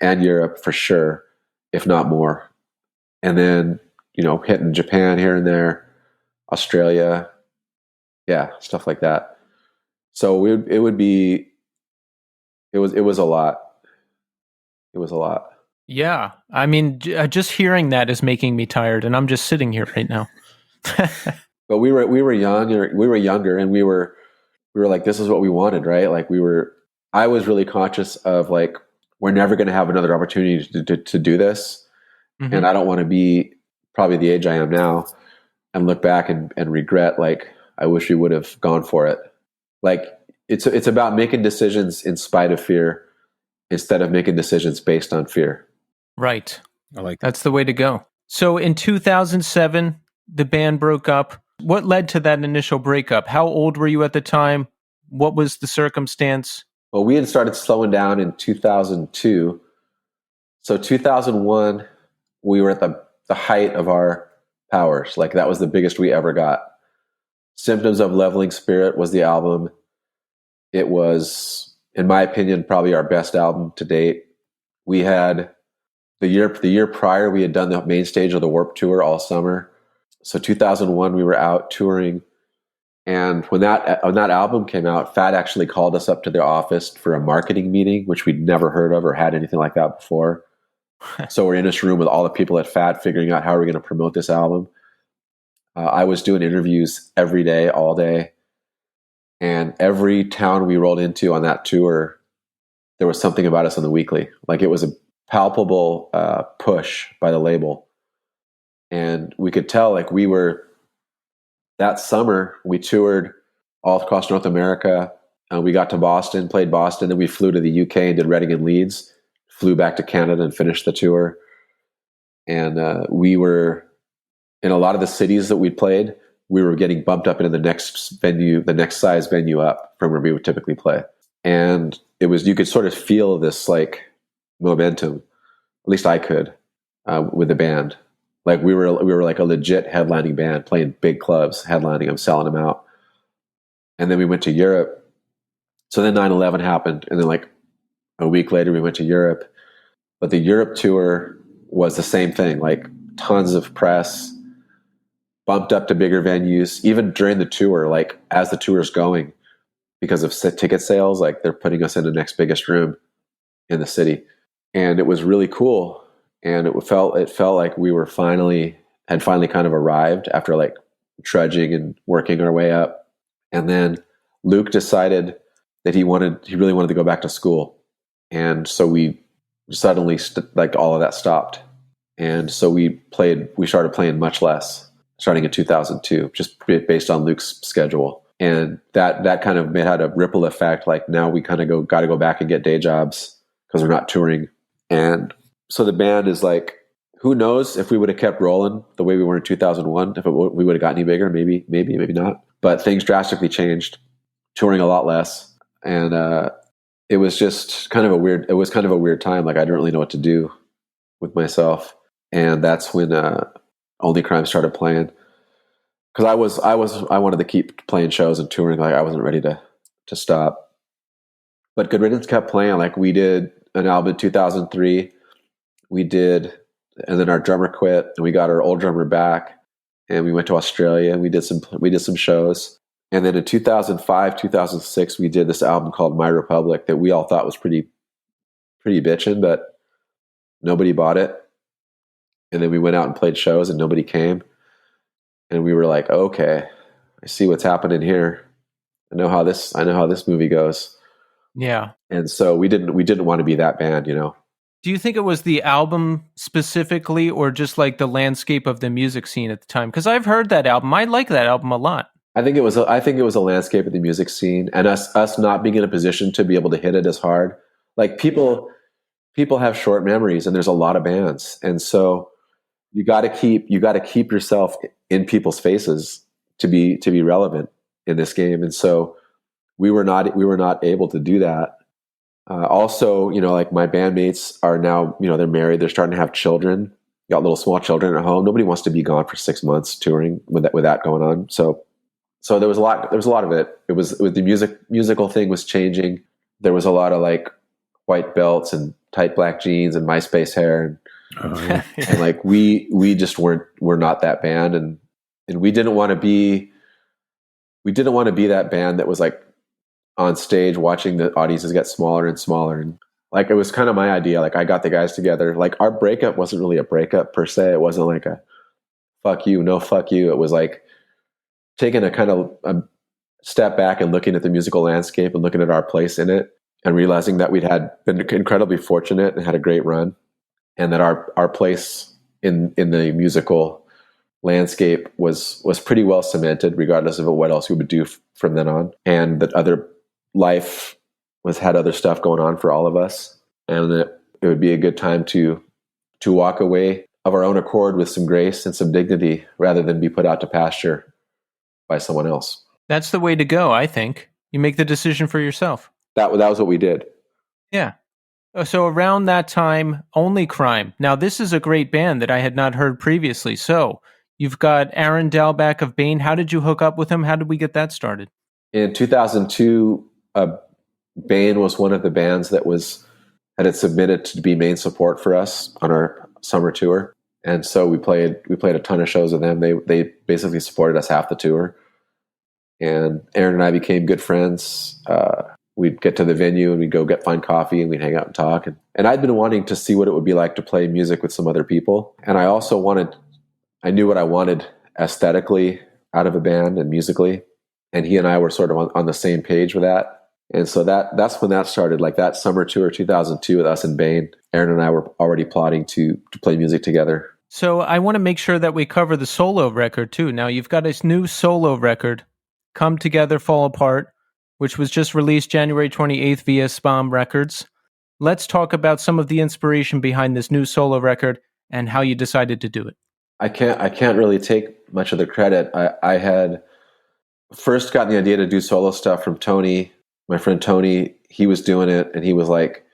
D: and Europe for sure, if not more. And then, hitting Japan here and there, Australia, yeah, stuff like that. So it was a lot. It was a lot.
B: Yeah. I mean, just hearing that is making me tired, and I'm just sitting here right now.
D: But we were younger, and we were like, this is what we wanted, right? Like I was really conscious of like, we're never going to have another opportunity to do this. Mm-hmm. And I don't want to be probably the age I am now and look back and regret, like, I wish we would have gone for it. Like it's about making decisions in spite of fear instead of making decisions based on fear.
B: Right.
C: I like that.
B: That's the way to go. So in 2007, the band broke up. What led to that initial breakup? How old were you at the time? What was the circumstance?
D: Well, we had started slowing down in 2002. So 2001, we were at the height of our powers. Like that was the biggest we ever got. Symptoms of Leveling Spirit was the album. It was, in my opinion, probably our best album to date. We had the year prior, we had done the main stage of the Warped Tour all summer. So 2001, we were out touring. And when that album came out, Fat actually called us up to their office for a marketing meeting, which we'd never heard of or had anything like that before. So we're in this room with all the people at Fat figuring out how we're going to promote this album. I was doing interviews every day, all day. And every town we rolled into on that tour, there was something about us on the weekly. Like it was a palpable push by the label. And we could tell, like that summer, we toured all across North America. We got to Boston, played Boston, then we flew to the UK and did Reading and Leeds, flew back to Canada and finished the tour. And we were, in a lot of the cities that we played, we were getting bumped up into the next venue, the next size venue up from where we would typically play. And it was, you could sort of feel this like momentum. At least I could. with the band. Like we were like a legit headlining band, playing big clubs, headlining them, selling them out. And then we went to Europe. So then 9/11 happened, and then like a week later we went to Europe. But the Europe tour was the same thing, like tons of press, bumped up to bigger venues, even during the tour, like as the tour is going, because of ticket sales, like they're putting us in the next biggest room in the city. And it was really cool. And it felt like we were finally kind of arrived after like trudging and working our way up. And then Luke decided that he really wanted to go back to school. And so we suddenly like all of that stopped. And so we started playing much less starting in 2002, just based on Luke's schedule. And that kind of had a ripple effect. Like now we kind of got to go back and get day jobs because we're not touring. And so the band is like, who knows if we would have kept rolling the way we were in 2001, if we would have got any bigger, maybe not. But things drastically changed, touring a lot less. And it was just kind of a weird time. Like I didn't really know what to do with myself. And that's when Only Crime started playing. Because I wanted to keep playing shows and touring. Like I wasn't ready to stop. But Good Riddance kept playing. Like we did an album in 2003. And then our drummer quit, and we got our old drummer back, and we went to Australia, and we did some shows. And then in 2005, 2006, we did this album called My Republic that we all thought was pretty bitchin', but nobody bought it. And then we went out and played shows, and nobody came. And we were like, okay, I see what's happening here. I know how this movie goes.
B: Yeah.
D: And so we didn't want to be that band, you know.
B: Do you think it was the album specifically, or just like the landscape of the music scene at the time? Because I've heard that album. I like that album a lot.
D: I think it was a landscape of the music scene, and us not being in a position to be able to hit it as hard. Like people have short memories, and there's a lot of bands, and so you got to keep yourself in people's faces to be relevant in this game. And so we were not able to do that. Also, you know, like my bandmates are now, you know, they're married, they're starting to have children, got little small children at home. Nobody wants to be gone for 6 months touring with that going on. So there was a lot of it. It was with the musical thing was changing. There was a lot of like white belts and tight black jeans and MySpace hair. And like we just we're not that band. And we didn't want to be that band that was like on stage watching the audiences get smaller and smaller. And like, it was kind of my idea. Like I got the guys together, like our breakup wasn't really a breakup per se. It wasn't like a fuck you, no fuck you. It was like taking a kind of a step back and looking at the musical landscape and looking at our place in it and realizing that we'd been incredibly fortunate and had a great run, and that our place in the musical landscape was pretty well cemented, regardless of what else we would do from then on, and that other life had other stuff going on for all of us, and that it would be a good time to walk away of our own accord with some grace and some dignity, rather than be put out to pasture by someone else.
B: That's the way to go, I think. You make the decision for yourself.
D: That was what we did.
B: Yeah. So around that time, Only Crime. Now, this is a great band that I had not heard previously. So you've got Aaron Dalback of Bane. How did you hook up with him? How did we get that started?
D: In 2002, Bane was one of the bands that had submitted to be main support for us on our summer tour, and so we played a ton of shows with them. They basically supported us half the tour, and Aaron and I became good friends. We'd get to the venue and we'd go find coffee and we'd hang out and talk. And I'd been wanting to see what it would be like to play music with some other people, and I knew what I wanted aesthetically out of a band and musically. And he and I were sort of on the same page with that. And so that's when that started, like that summer tour 2002 with us and Bane. Aaron and I were already plotting to play music together.
B: So I want to make sure that we cover the solo record too. Now you've got this new solo record, Come Together, Fall Apart, which was just released January 28th via Spam Records. Let's talk about some of the inspiration behind this new solo record and how you decided to do it.
D: I can't really take much of the credit. I had first gotten the idea to do solo stuff from Tony, my friend Tony. He was doing it, and he was like,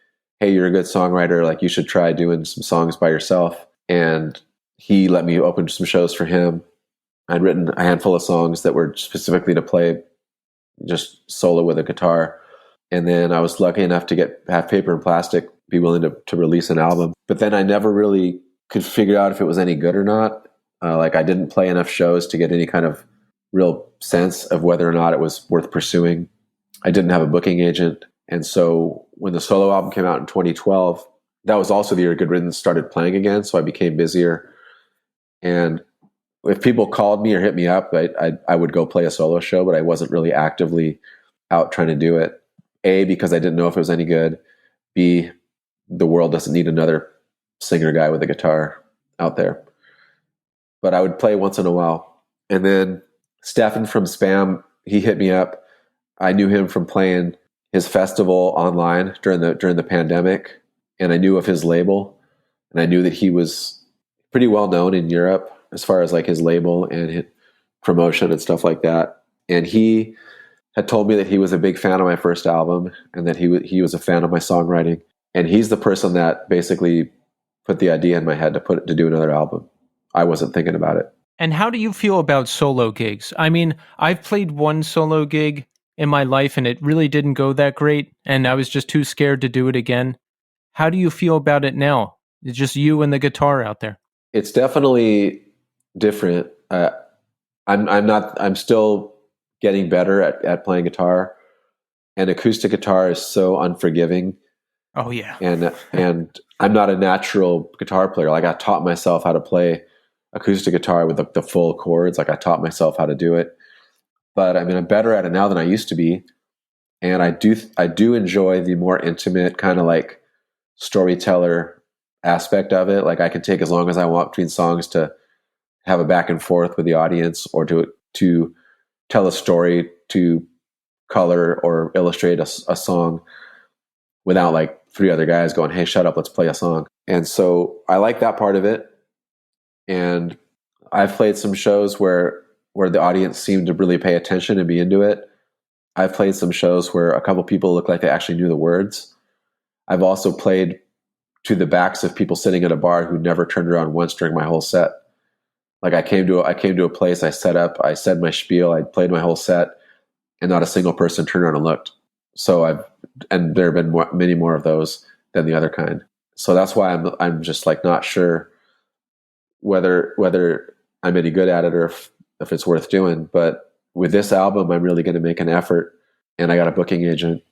D: "Hey, you're a good songwriter. Like, you should try doing some songs by yourself." and he let me open some shows for him. I'd written a handful of songs that were specifically to play just solo with a guitar. And then I was lucky enough to have Paper and Plastic be willing to release an album. But then I never really could figure out if it was any good or not. Like I didn't play enough shows to get any kind of real sense of whether or not it was worth pursuing. I didn't have a booking agent. And so when the solo album came out in 2012, that was also the year Good Riddance started playing again. So I became busier. And if people called me or hit me up, I would go play a solo show, but I wasn't really actively out trying to do it. A, because I didn't know if it was any good. B, the world doesn't need another singer guy with a guitar out there. But I would play once in a while. And then Stefan from Spam, he hit me up. I knew him from playing his festival online during the pandemic, and I knew of his label, and I knew that he was pretty well known in Europe as far as like his label and his promotion and stuff like that. And he had told me that he was a big fan of my first album and that he was a fan of my songwriting. And he's the person that basically put the idea in my head to do another album. I wasn't thinking about it.
B: And how do you feel about solo gigs? I mean, I've played one solo gig in my life and it really didn't go that great. And I was just too scared to do it again. How do you feel about it now? It's just you and the guitar out there.
D: It's definitely different. I'm still getting better at playing guitar, and acoustic guitar is so unforgiving.
B: Oh yeah.
D: And I'm not a natural guitar player. Like I taught myself how to play acoustic guitar with the full chords. Like I taught myself how to do it, but I mean, I'm better at it now than I used to be. And I do enjoy the more intimate kind of like storyteller aspect of it. Like I can take as long as I want between songs to have a back and forth with the audience, or to tell a story, to color or illustrate a song without like three other guys going, "Hey, shut up, let's play a song." And so I like that part of it. And I've played some shows where the audience seemed to really pay attention and be into it. I've played some shows where a couple people looked like they actually knew the words. I've also played to the backs of people sitting at a bar who never turned around once during my whole set. Like I came to a place, I set up, I said my spiel, I played my whole set, and not a single person turned around and looked. So there have been many more of those than the other kind. So that's why I'm just like not sure whether I'm any good at it or if it's worth doing. But with this album, I'm really going to make an effort, and I got a booking agent,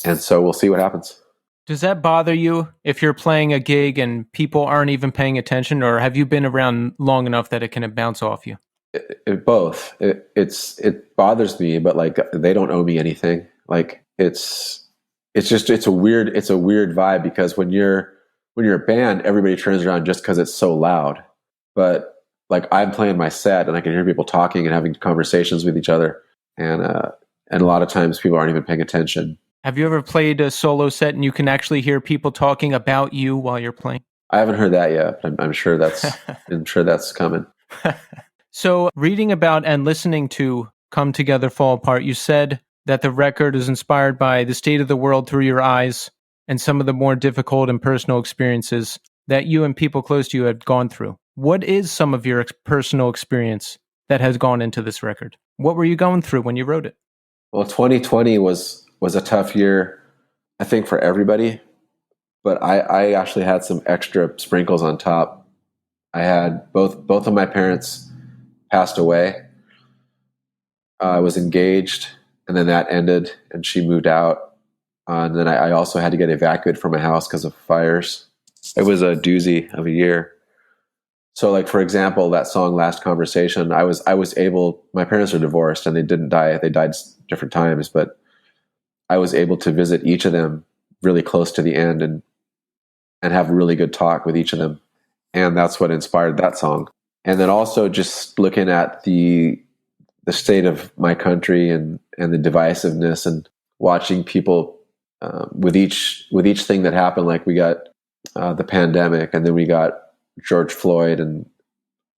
D: and so we'll see what happens.
B: Does that bother you if you're playing a gig and people aren't even paying attention, or have you been around long enough that it can bounce off you?
D: Both. It bothers me, but like they don't owe me anything. Like it's a weird vibe, because when you're a band, everybody turns around just because it's so loud. But like I'm playing my set and I can hear people talking and having conversations with each other, and a lot of times people aren't even paying attention.
B: Have you ever played a solo set and you can actually hear people talking about you while you're playing?
D: I haven't heard that yet. But I'm sure that's coming.
B: So reading about and listening to Come Together, Fall Apart, you said that the record is inspired by the state of the world through your eyes and some of the more difficult and personal experiences that you and people close to you had gone through. What is some of your personal experience that has gone into this record? What were you going through when you wrote it?
D: Well, 2020 was a tough year, I think, for everybody. But I actually had some extra sprinkles on top. I had both of my parents passed away. I was engaged, and then that ended, and she moved out. And then I also had to get evacuated from my house because of fires. It was a doozy of a year. So, like, for example, that song "Last Conversation," I was able. My parents are divorced, and they didn't die. They died different times, but I was able to visit each of them really close to the end and have really good talk with each of them. And that's what inspired that song. And then also just looking at the state of my country and the divisiveness, and watching people with each thing that happened. Like we got the pandemic, and then we got George Floyd and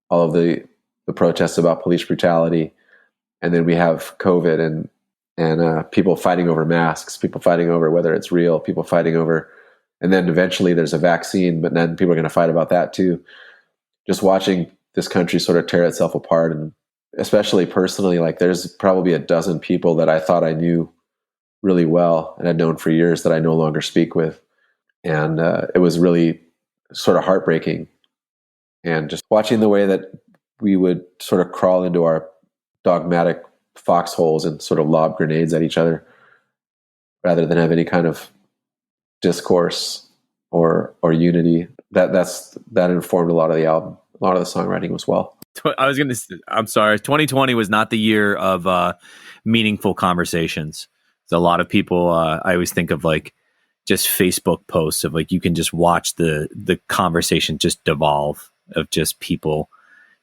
D: all of the protests about police brutality. And then we have COVID and people fighting over masks, people fighting over whether it's real, people fighting over, and then eventually there's a vaccine, but then people are going to fight about that too. just watching this country sort of tear itself apart. And especially personally, like there's probably a dozen people that I thought I knew really well and had known for years that I no longer speak with. And it was really sort of heartbreaking. And just watching the way that we would sort of crawl into our dogmatic foxholes and sort of lob grenades at each other rather than have any kind of discourse or unity. That informed a lot of the album. A lot of the songwriting as well.
C: I'm sorry. 2020 was not the year of meaningful conversations. So a lot of people, I always think of like just Facebook posts of like, you can just watch the conversation just devolve of just people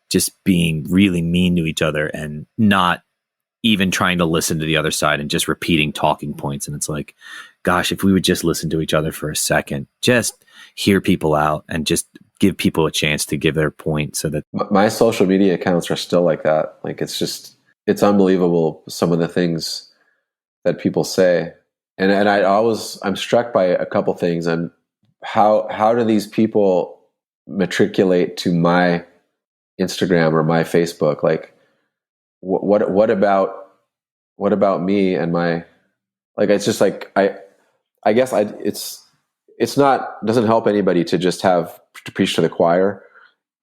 C: just being really mean to each other and not even trying to listen to the other side and just repeating talking points. And it's like, gosh, if we would just listen to each other for a second, just hear people out and just give people a chance to give their point. So that
D: my social media accounts are still like that. Like it's unbelievable some of the things that people say. And I'm struck by a couple things. And how do these people matriculate to my Instagram or my Facebook? Like what about me and my, like, it's just like, I guess it's not, doesn't help anybody to just have to preach to the choir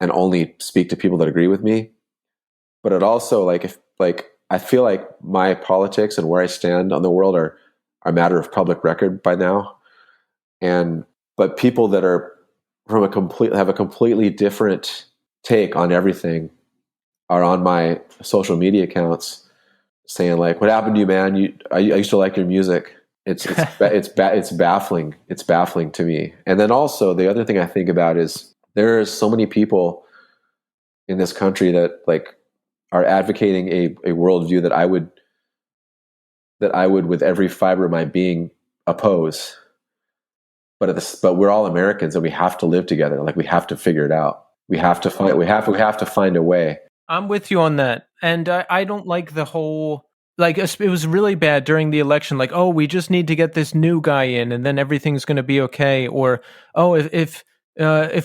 D: and only speak to people that agree with me. But it also I feel like my politics and where I stand on the world are a matter of public record by now. But people that are have a completely different take on everything are on my social media accounts saying like, "What happened to you, man? I used to like your music." It's baffling. It's baffling to me. And then also the other thing I think about is there are so many people in this country that like are advocating a worldview that I would with every fiber of my being oppose. But we're all Americans and we have to live together. Like we have to figure it out. We have to find a way.
B: I'm with you on that. And I don't like the whole, like, it was really bad during the election. Like, oh, we just need to get this new guy in and then everything's going to be okay. Or, oh, if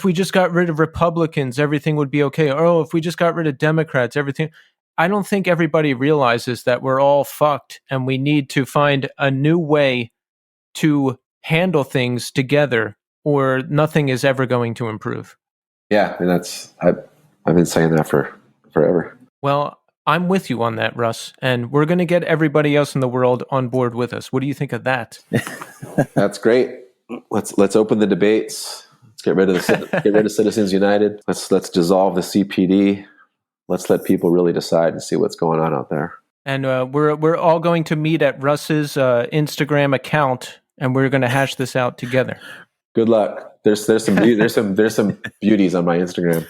B: we just got rid of Republicans, everything would be okay. Or, oh, if we just got rid of Democrats, everything. I don't think everybody realizes that we're all fucked and we need to find a new way to handle things together or nothing is ever going to improve.
D: Yeah, and I've been saying that for forever.
B: Well, I'm with you on that, Russ, and we're going to get everybody else in the world on board with us. What do you think of that?
D: That's great. Let's open the debates. Let's get rid of Citizens United. Let's dissolve the CPD. Let's let people really decide and see what's going on out there.
B: And we're all going to meet at Russ's Instagram account, and we're going to hash this out together.
D: Good luck. There's some beauties on my Instagram.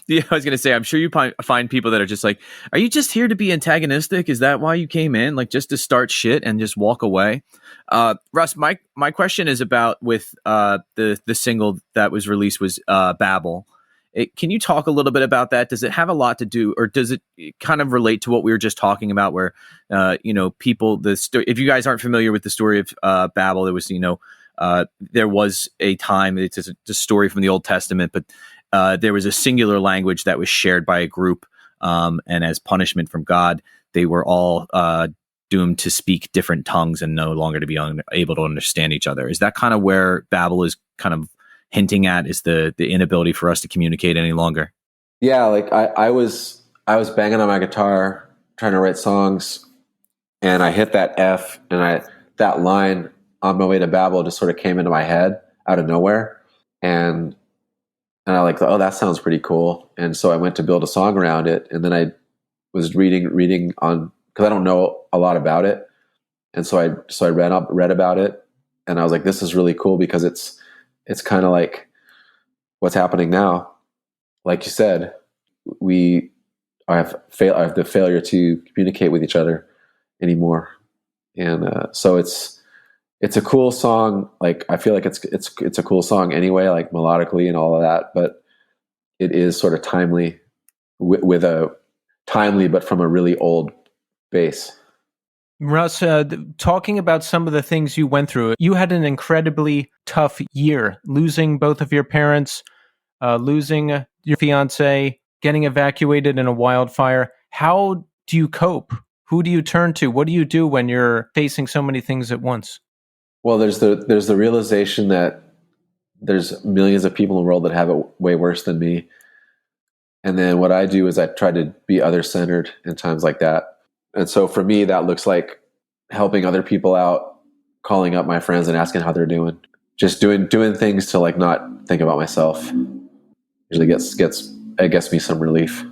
C: Yeah, I was gonna say, I'm sure you find people that are just like, are you just here to be antagonistic? Is that why you came in? Like just to start shit and just walk away? Russ, my question is about with the single that was released was Babel. Can you talk a little bit about that? Does it have a lot to do, or does it kind of relate to what we were just talking about, where people, if you guys aren't familiar with the story of Babel, it was there was a time, it's a story from the Old Testament, but there was a singular language that was shared by a group, and as punishment from God, they were all doomed to speak different tongues and no longer to be able to understand each other. Is that kind of where Babel is kind of hinting at, is the inability for us to communicate any longer?
D: Yeah, like I was banging on my guitar trying to write songs, and I hit that F, and that line on my way to Babel just sort of came into my head out of nowhere, and I like, oh, that sounds pretty cool, and so I went to build a song around it, and then I was reading on, because I don't know a lot about it, and so I read about it, and I was like, this is really cool because it's kind of like what's happening now. Like you said, we have the failure to communicate with each other anymore, and so it's a cool song. Like I feel like it's a cool song anyway, like melodically and all of that. But it is sort of timely, with a timely, but from a really old base.
B: Russ, talking about some of the things you went through, you had an incredibly tough year, losing both of your parents, losing your fiance, getting evacuated in a wildfire. How do you cope? Who do you turn to? What do you do when you're facing so many things at once?
D: Well, there's the realization that there's millions of people in the world that have it way worse than me. And then what I do is I try to be other centered in times like that. And so for me, that looks like helping other people out, calling up my friends and asking how they're doing. Just doing things to like not think about myself. Usually gets me some relief.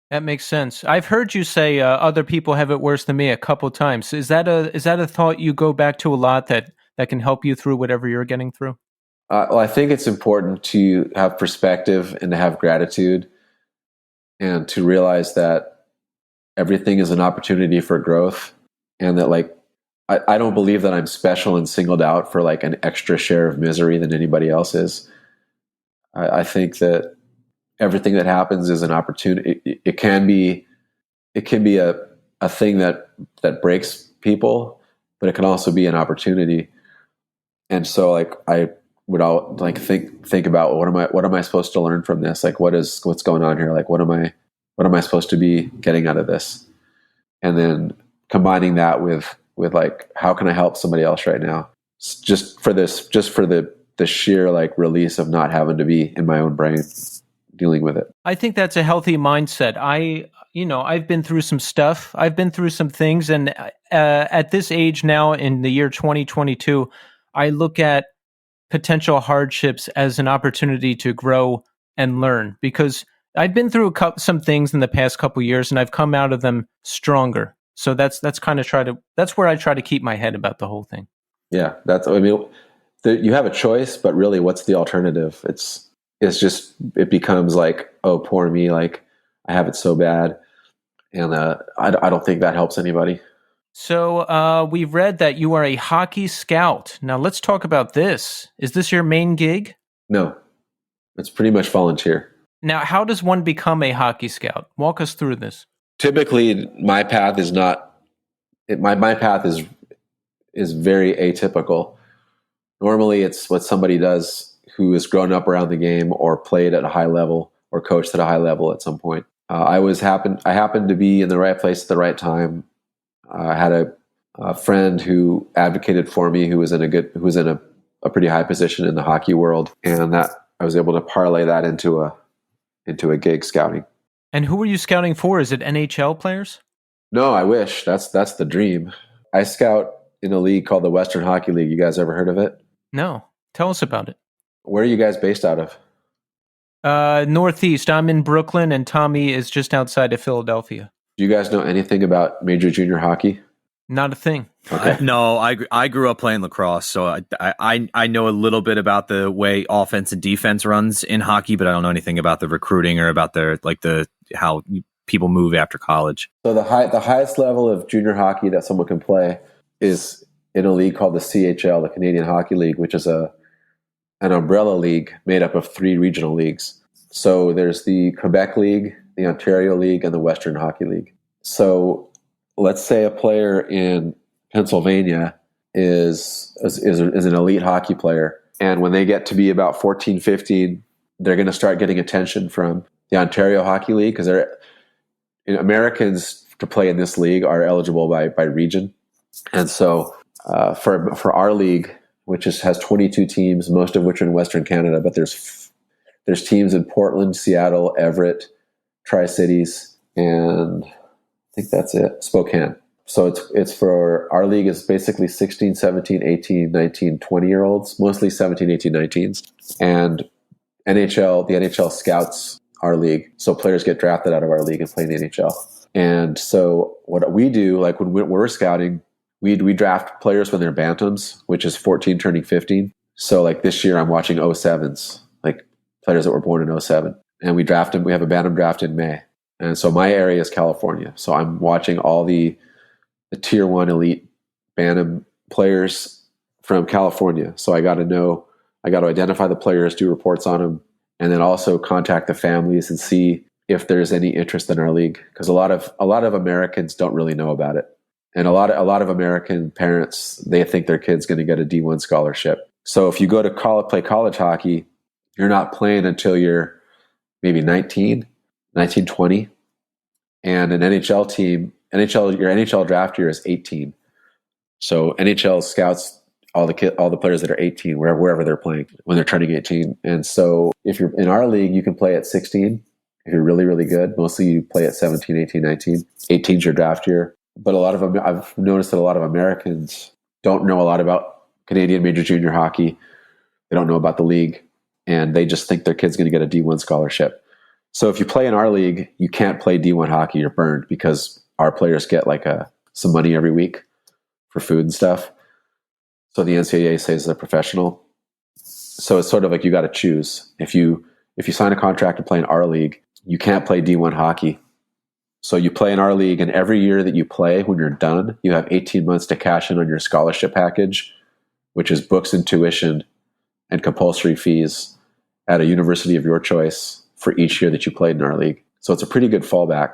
B: That makes sense. I've heard you say other people have it worse than me a couple times. Is that a thought you go back to a lot that can help you through whatever you're getting through?
D: Well, I think it's important to have perspective and to have gratitude and to realize that everything is an opportunity for growth, and that like I don't believe that I'm special and singled out for like an extra share of misery than anybody else is. I think that everything that happens is an opportunity. It can be a thing that breaks people, but it can also be an opportunity. And so like I would all like think about what am I supposed to learn from this? Like what's going on here? Like what am I supposed to be getting out of this? And then combining that with like how can I help somebody else right now? Just for the sheer like release of not having to be in my own brain dealing with it.
B: I think that's a healthy mindset. I've been through some stuff. I've been through some things, and at this age now, in the year 2022, I look at potential hardships as an opportunity to grow and learn, because I've been through some things in the past couple years, and I've come out of them stronger. So that's where I try to keep my head about the whole thing.
D: Yeah, you have a choice, but really, what's the alternative? It becomes like, oh, poor me, like I have it so bad, and I don't think that helps anybody.
B: So we've read that you are a hockey scout. Now let's talk about this. Is this your main gig?
D: No, it's pretty much volunteer.
B: Now, how does one become a hockey scout? Walk us through this.
D: Typically, my path is my path is very atypical. Normally, it's what somebody does who has grown up around the game or played at a high level or coached at a high level at some point. I happened to be in the right place at the right time. I had a friend who advocated for me who was in a pretty high position in the hockey world, and that I was able to parlay that into a gig scouting.
B: And who were you scouting for? Is it NHL players?
D: No, I wish. That's the dream. I scout in a league called the Western Hockey League. You guys ever heard of it?
B: No. Tell us about it.
D: Where are you guys based out of?
B: Northeast. I'm in Brooklyn, and Tommy is just outside of Philadelphia.
D: Do you guys know anything about major junior hockey?
B: Not a thing.
D: Okay.
C: No, I grew up playing lacrosse, so I know a little bit about the way offense and defense runs in hockey, but I don't know anything about the recruiting or about how people move after college.
D: So the highest level of junior hockey that someone can play is in a league called the CHL, the Canadian Hockey League, which is an umbrella league made up of 3 regional leagues. So there's the Quebec League, the Ontario League, and the Western Hockey League. So let's say a player in Pennsylvania is an elite hockey player, and when they get to be about 14, 15, they're going to start getting attention from the Ontario Hockey League, because Americans to play in this league are eligible by region. And so for our league, which has 22 teams, most of which are in Western Canada, but there's teams in Portland, Seattle, Everett, Tri-Cities, and I think that's it, Spokane. So it's for our league is basically 16, 17, 18, 19, 20-year-olds, mostly 17, 18, 19s. And the NHL scouts our league. So players get drafted out of our league and play in the NHL. And so what we do, like when we're scouting, we draft players when they're bantams, which is 14 turning 15. So like this year I'm watching 07s, like players that were born in 07. And we draft them. We have a bantam draft in May. And so my area is California. So I'm watching all the tier 1 elite bantam players from California. So I got to identify the players, do reports on them, and then also contact the families and see if there's any interest in our league. Because a lot of Americans don't really know about it. And a lot of American parents, they think their kid's going to get a D1 scholarship. So if you go to play college hockey, you're not playing until you're maybe 19, 20. And an NHL team, your NHL draft year is 18. So NHL scouts all the players that are 18, wherever they're playing when they're turning 18. And so if you're in our league, you can play at 16 if you're really, really good. Mostly you play at 17, 18, 19. 18 is your draft year. But I've noticed that a lot of Americans don't know a lot about Canadian Major Junior Hockey. They don't know about the league, and they just think their kid's going to get a D1 scholarship. So if you play in our league, you can't play D1 hockey. You're burned because our players get like some money every week for food and stuff. So the NCAA says they're professional. So it's sort of like you got to choose. If you sign a contract to play in our league, you can't play D1 hockey. So you play in our league, and every year that you play, when you're done, you have 18 months to cash in on your scholarship package, which is books and tuition and compulsory fees at a university of your choice for each year that you played in our league. So it's a pretty good fallback.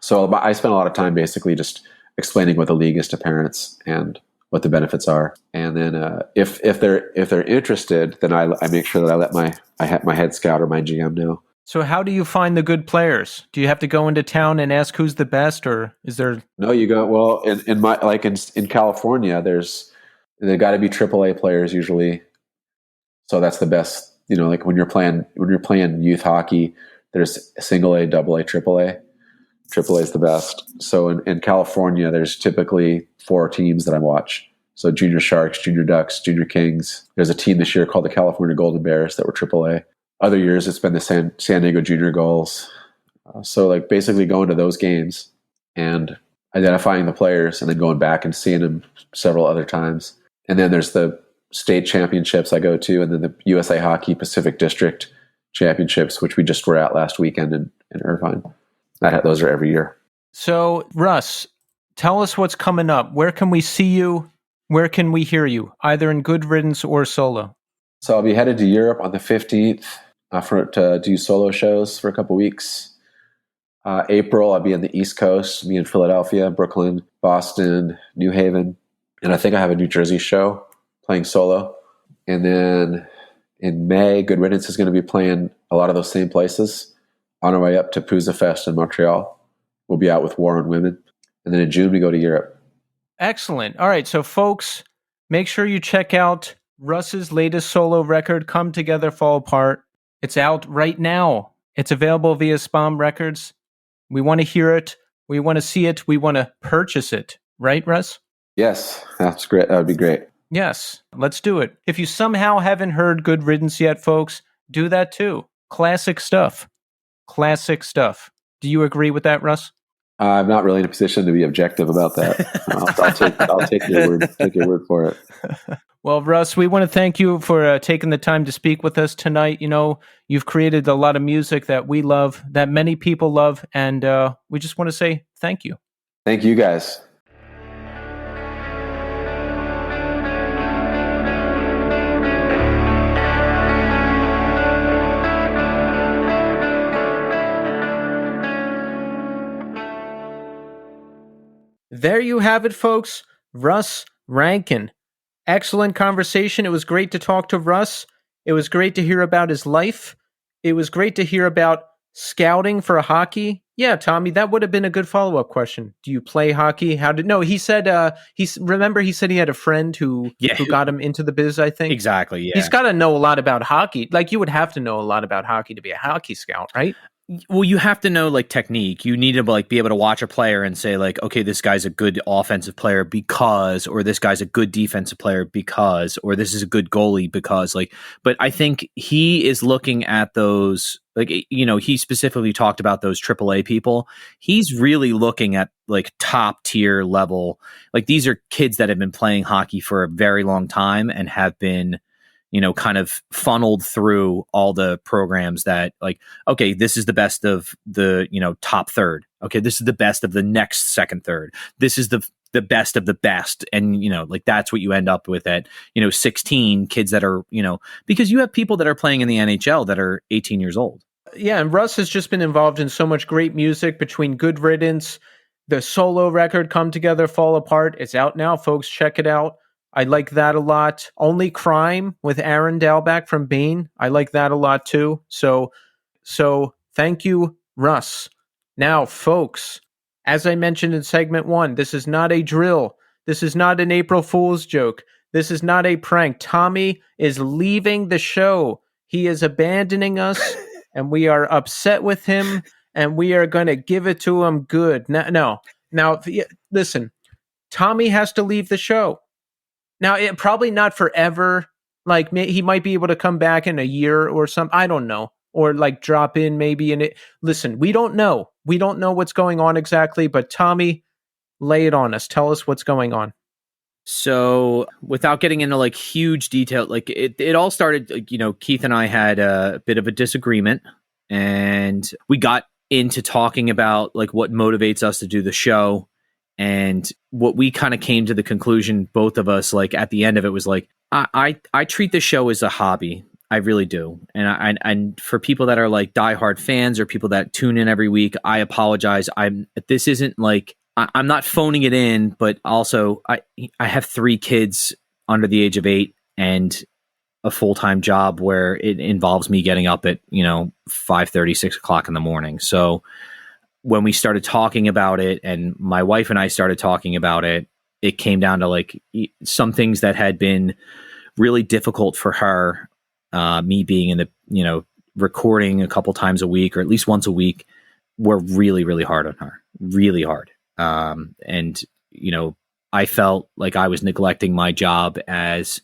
D: So I spent a lot of time basically just explaining what the league is to parents and what the benefits are. And then if they're interested, then I make sure that I let my head scout or my GM know.
B: So how do you find the good players? Do you have to go into town and ask who's the best, or is there?
D: No, you go, well, in California, they got to be AAA players usually. So that's the best, like when you're playing youth hockey, there's single A, double A, triple A. Triple A is the best. So in California, there's typically 4 teams that I watch. So Junior Sharks, Junior Ducks, Junior Kings. There's a team this year called the California Golden Bears that were Triple A. Other years, it's been the San Diego Junior Gulls. So like basically going to those games and identifying the players and then going back and seeing them several other times. And then there's the state championships I go to, and then the USA Hockey Pacific District Championships, which we just were at last weekend in Irvine. Those are every year.
B: So, Russ, tell us what's coming up. Where can we see you? Where can we hear you, either in Good Riddance or solo?
D: So I'll be headed to Europe on the 15th to do solo shows for a couple weeks. April, I'll be in the East Coast. I'll be in Philadelphia, Brooklyn, Boston, New Haven. And I think I have a New Jersey show playing solo. And then in May, Good Riddance is going to be playing a lot of those same places. On our way up to Pouza Fest in Montreal. We'll be out with War on Women. And then in June, we go to Europe.
B: Excellent. All right. So, folks, make sure you check out Russ's latest solo record, Come Together, Fall Apart. It's out right now. It's available via Spam Records. We want to hear it. We want to see it. We want to purchase it. Right, Russ?
D: Yes. That's great. That would be great.
B: Yes. Let's do it. If you somehow haven't heard Good Riddance yet, folks, do that too. Classic stuff. Classic stuff. Do you agree with that, Russ?
D: I'm not really in a position to be objective about that. I'll take your word for it.
B: Well, Russ, we want to thank you for taking the time to speak with us tonight. You've created a lot of music that we love, that many people love, and we just want to say thank you.
D: Thank you, guys.
B: There you have it, folks. Russ Rankin. Excellent conversation. It was great to talk to Russ. It was great to hear about his life. It was great to hear about scouting for hockey. Yeah, Tommy, that would have been a good follow-up question. Do you play hockey? He said he said he had a friend who got him into the biz, I think.
C: Exactly, yeah.
B: He's got to know a lot about hockey. Like, you would have to know a lot about hockey to be a hockey scout, right?
C: Well, you have to know technique. You need to be able to watch a player and say okay, this guy's a good offensive player because, or this guy's a good defensive player because, or this is a good goalie because but I think he is looking at those, he specifically talked about those AAA people. He's really looking at top tier level. These are kids that have been playing hockey for a very long time and have been kind of funneled through all the programs that okay, this is the best of the, top third. Okay, this is the best of the next second third. This is the best of the best. And, that's what you end up with at, 16 kids that are, because you have people that are playing in the NHL that are 18 years old.
B: Yeah, and Russ has just been involved in so much great music between Good Riddance, the solo record, Come Together, Fall Apart. It's out now, folks. Check it out. I like that a lot. Only Crime with Aaron Dalback from Bane. I like that a lot too. So thank you, Russ. Now, folks, as I mentioned in segment 1, this is not a drill. This is not an April Fool's joke. This is not a prank. Tommy is leaving the show. He is abandoning us, and we are upset with him, and we are going to give it to him good. Now, listen, Tommy has to leave the show. Now, probably not forever. Like, he might be able to come back in a year or something. I don't know. Or like drop in maybe in it. Listen, we don't know. We don't know what's going on exactly, but Tommy, lay it on us. Tell us what's going on.
C: So without getting into like huge detail, like it all started, like, Keith and I had a bit of a disagreement, and we got into talking about like what motivates us to do the show. And what we kind of came to the conclusion, both of us, like at the end of it, was like, I treat the show as a hobby. I really do. And for people that are like diehard fans or people that tune in every week, I apologize. This isn't like, I'm not phoning it in, but also I have 3 kids under the age of 8 and a full-time job where it involves me getting up at 5:30, 6 o'clock in the morning. So when we started talking about it, and my wife and I started talking about it, it came down to like some things that had been really difficult for her. Me being in the recording a couple times a week, or at least once a week, were really, really hard on her. Really hard. And I felt like I was neglecting my job as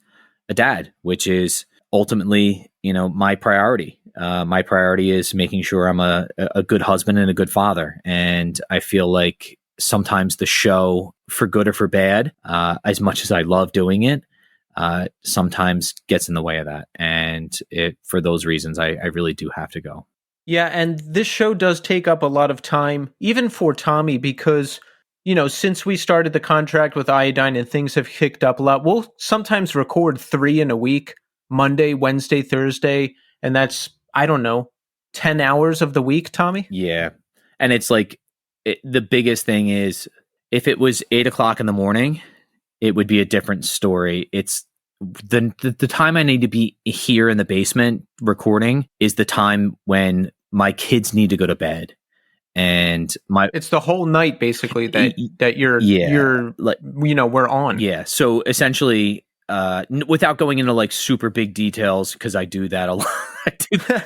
C: a dad, which is ultimately, my priority. My priority is making sure I'm a good husband and a good father. And I feel like sometimes the show, for good or for bad, as much as I love doing it, sometimes gets in the way of that. And for those reasons, I really do have to go.
B: Yeah, and this show does take up a lot of time, even for Tommy, because, since we started the contract with Iodine and things have kicked up a lot, we'll sometimes record 3 in a week, Monday, Wednesday, Thursday, and that's, I don't know, 10 hours of the week, Tommy?
C: Yeah. And it's like, the biggest thing is, if it was 8 o'clock in the morning, it would be a different story. It's the time I need to be here in the basement recording is the time when my kids need to go to bed. And
B: it's the whole night basically that you're like, we're on.
C: Yeah. So essentially, without going into like super big details, because I do that a lot.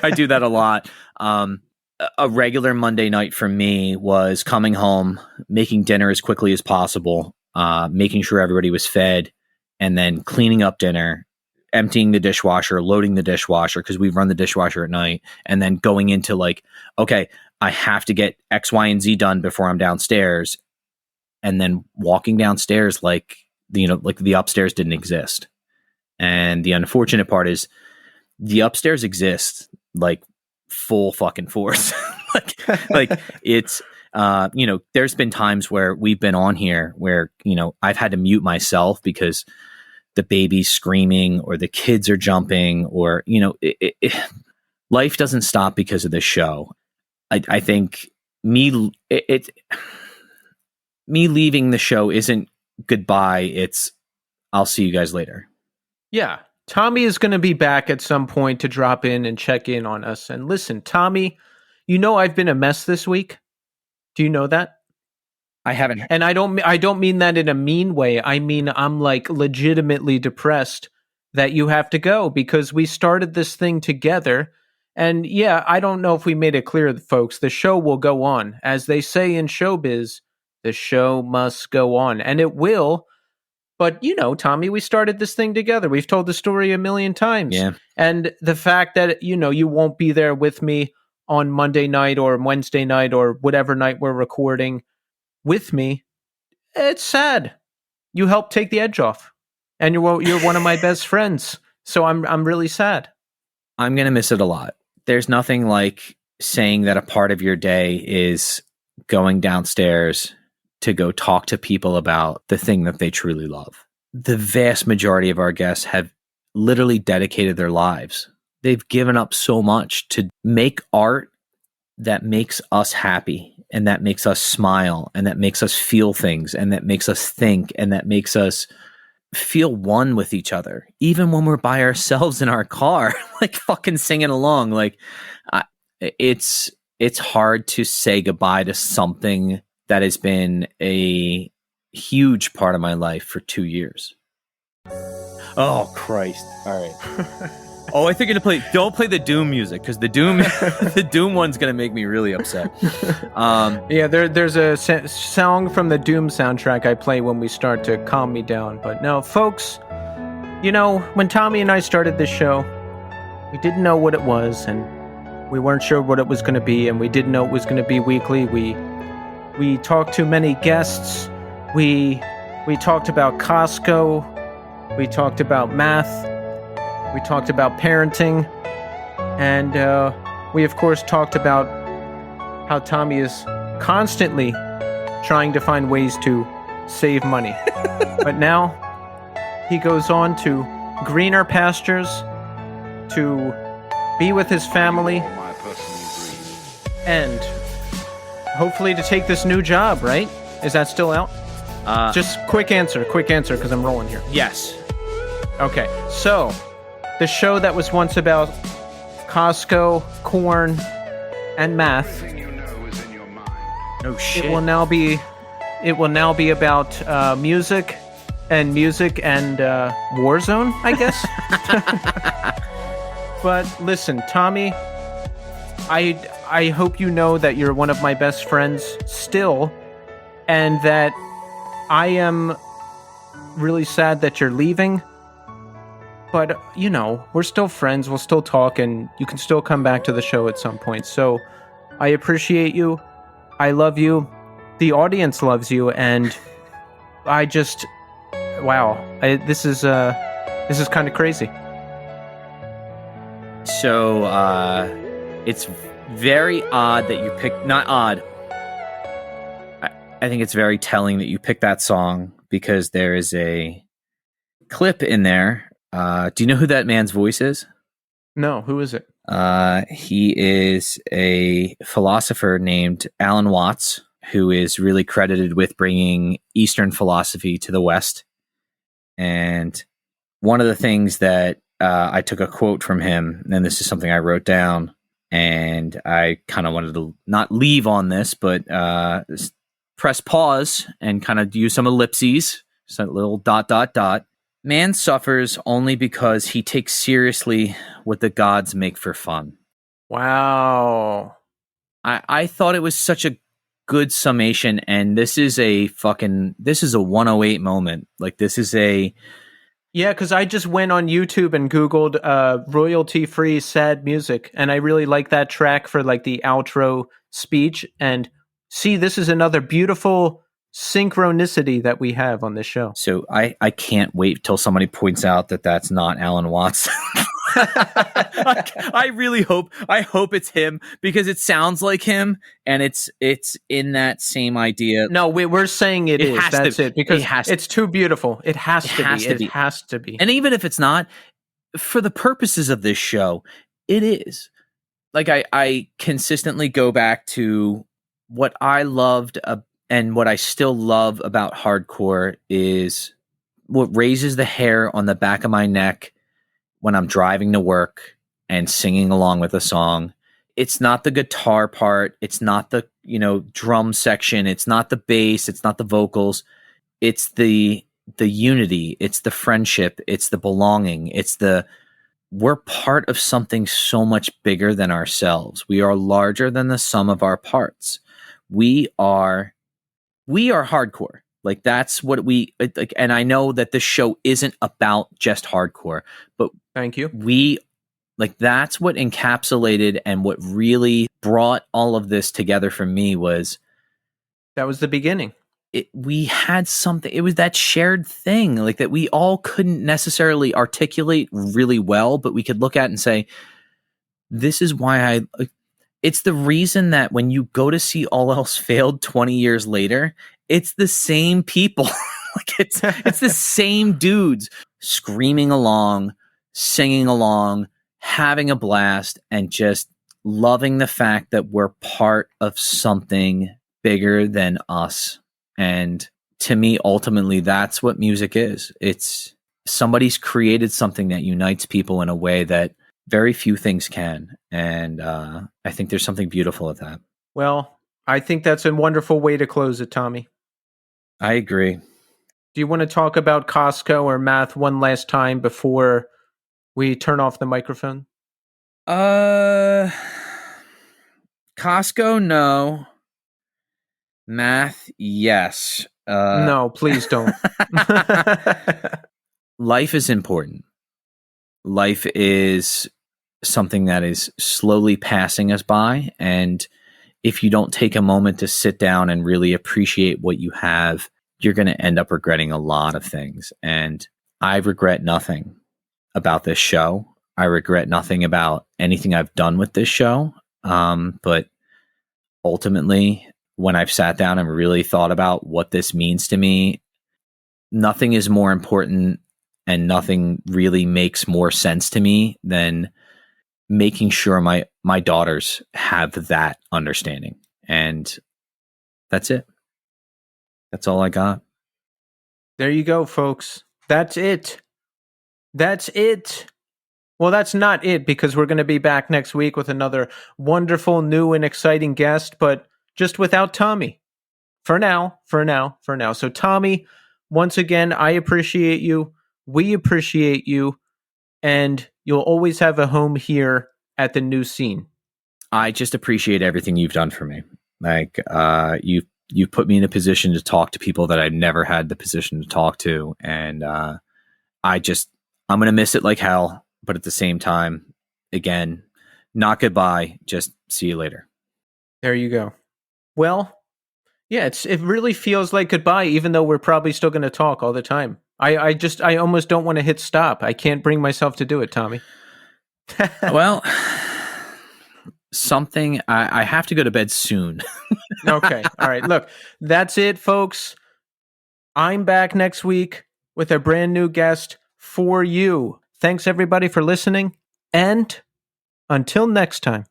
C: I do that a lot. A regular Monday night for me was coming home, making dinner as quickly as possible, making sure everybody was fed, and then cleaning up dinner, emptying the dishwasher, loading the dishwasher, because we run the dishwasher at night, and then going into like, okay, I have to get X, Y, and Z done before I'm downstairs, and then walking downstairs like the upstairs didn't exist. And the unfortunate part is the upstairs exists like full fucking force. like it's there's been times where we've been on here where I've had to mute myself because the baby's screaming or the kids are jumping, or life doesn't stop because of this show. I think me leaving the show isn't goodbye, it's I'll see you guys later.
B: Yeah. Tommy is going to be back at some point to drop in and check in on us. And listen, Tommy, I've been a mess this week. Do you know that?
C: I haven't.
B: And I don't mean that in a mean way. I mean, I'm like legitimately depressed that you have to go, because we started this thing together. And yeah, I don't know if we made it clear, folks, the show will go on. As they say in showbiz, the show must go on, and it will. But, Tommy, we started this thing together. We've told the story a million times.
C: Yeah.
B: And the fact that, you won't be there with me on Monday night or Wednesday night or whatever night we're recording with me, it's sad. You helped take the edge off. And you're one of my best friends. So I'm really sad.
C: I'm going to miss it a lot. There's nothing like saying that a part of your day is going downstairs to go talk to people about the thing that they truly love. The vast majority of our guests have literally dedicated their lives. They've given up so much to make art that makes us happy, and that makes us smile, and that makes us feel things, and that makes us think, and that makes us feel one with each other, even when we're by ourselves in our car, like fucking singing along. Like, it's hard to say goodbye to something that has been a huge part of my life for 2 years. Oh Christ! All right. Oh, I think you're gonna play. Don't play the Doom music, because the Doom one's gonna make me really upset.
B: Yeah, there's a song from the Doom soundtrack I play when we start to calm me down. But no, folks, when Tommy and I started this show, we didn't know what it was, and we weren't sure what it was going to be, and we didn't know it was going to be weekly. We talked to many guests. We talked about Costco. We talked about math. We talked about parenting. And we, of course, talked about how Tommy is constantly trying to find ways to save money. But now he goes on to greener pastures, to be with his family, and hopefully to take this new job, right? Is that still out? Just quick answer, because I'm rolling here.
C: Yes.
B: Okay, so the show that was once about Costco, corn, and math,
C: No shit.
B: it will now be about music and Warzone, I guess. But listen, Tommy, I hope you know that you're one of my best friends still, and that I am really sad that you're leaving. But, we're still friends, we'll still talk, and you can still come back to the show at some point. So I appreciate you. I love you. The audience loves you, and I just, wow, this is kind of crazy.
C: So, it's very odd that you picked, not odd. I think it's very telling that you picked that song, because there is a clip in there. Do you know who that man's voice is?
B: No, who is it?
C: He is a philosopher named Alan Watts, who is really credited with bringing Eastern philosophy to the West. And one of the things that I took a quote from him, and this is something I wrote down, and I kind of wanted to not leave on this, but press pause and kind of use some ellipses, so a little ... Man suffers only because he takes seriously what the gods make for fun.
B: Wow.
C: I thought it was such a good summation, and this is a 108 moment. Like, this is a...
B: Yeah, because I just went on YouTube and Googled royalty-free sad music, and I really like that track for like the outro speech. And see, this is another beautiful synchronicity that we have on this show.
C: So I can't wait till somebody points out that that's not Alan Watts. I really hope it's him, because it sounds like him, and it's in that same idea.
B: No, we're saying it is. That's it, because it's too beautiful. It has to be.
C: And even if it's not, for the purposes of this show, it is. Like, I consistently go back to what I loved and what I still love about hardcore is what raises the hair on the back of my neck when I'm driving to work and singing along with a song. It's not the guitar part. It's not the, drum section. It's not the bass. It's not the vocals. It's the unity. It's the friendship. It's the belonging. We're part of something so much bigger than ourselves. We are larger than the sum of our parts. We are hardcore. Like, that's what we like. And I know that this show isn't about just hardcore, but
B: thank you.
C: That's what encapsulated and what really brought all of this together for me was
B: that was the beginning.
C: We had something. It was that shared thing, like, that we all couldn't necessarily articulate really well, but we could look at and say, this is why it's the reason that when you go to see All Else Failed 20 years later, it's the same people. Like, it's the same dudes screaming along, singing along, having a blast, and just loving the fact that we're part of something bigger than us. And to me, ultimately, that's what music is. It's somebody's created something that unites people in a way that very few things can. And I think there's something beautiful of that.
B: Well, I think that's a wonderful way to close it, Tommy.
C: I agree.
B: Do you want to talk about Costco or math one last time before we turn off the microphone?
C: Costco, no. Math, yes.
B: No, please don't.
C: Life is important. Life is something that is slowly passing us by. And if you don't take a moment to sit down and really appreciate what you have, you're going to end up regretting a lot of things. And I regret nothing about this show. I regret nothing about anything I've done with this show. But ultimately, when I've sat down and really thought about what this means to me, nothing is more important and nothing really makes more sense to me than making sure my daughters have that understanding. And that's it. That's all I got.
B: There you go, folks. That's it. That's it. Well, that's not it, because we're going to be back next week with another wonderful, new, and exciting guest, but just without Tommy. For now. So, Tommy, once again, I appreciate you. We appreciate you. And you'll always have a home here at the New Scene.
C: I just appreciate everything you've done for me. Like, you've put me in a position to talk to people that I've never had the position to talk to. And I'm going to miss it like hell. But at the same time, again, not goodbye. Just see you later.
B: There you go. Well, yeah, it really feels like goodbye, even though we're probably still going to talk all the time. I almost don't want to hit stop. I can't bring myself to do it, Tommy.
C: Well, I have to go to bed soon.
B: Okay. All right. Look, that's it, folks. I'm back next week with a brand new guest for you. Thanks, everybody, for listening. And until next time.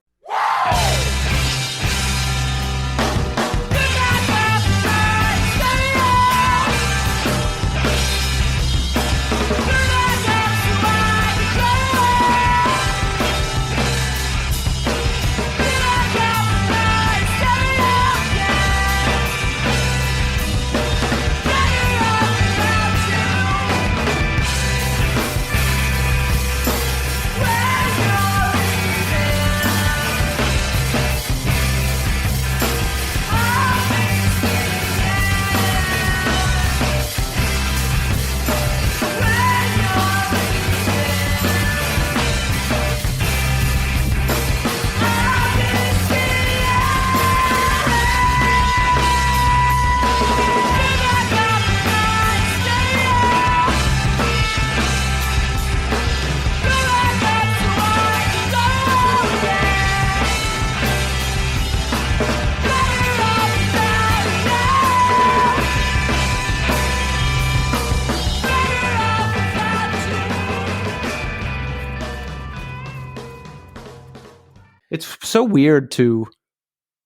B: It's so weird to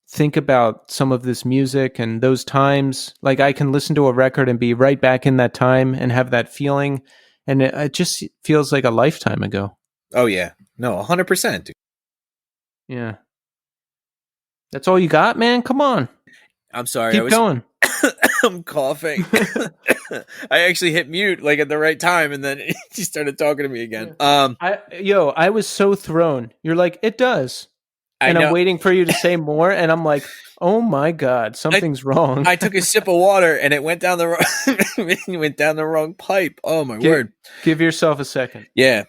B: think about some of this music and those times. Like, I can listen to a record and be right back in that time and have that feeling. And it just feels like a lifetime ago.
C: Oh, yeah. No, 100%. Dude.
B: Yeah. That's all you got, man? Come on.
C: I'm sorry.
B: Keep going.
C: I'm coughing. I actually hit mute like at the right time, and then he started talking to me again.
B: I was so thrown. You're like, it does. And I'm waiting for you to say more, and I'm like, oh my God, something's wrong.
C: I took a sip of water, and it went down the wrong, wrong pipe. Oh my word!
B: Give yourself a second.
C: Yeah.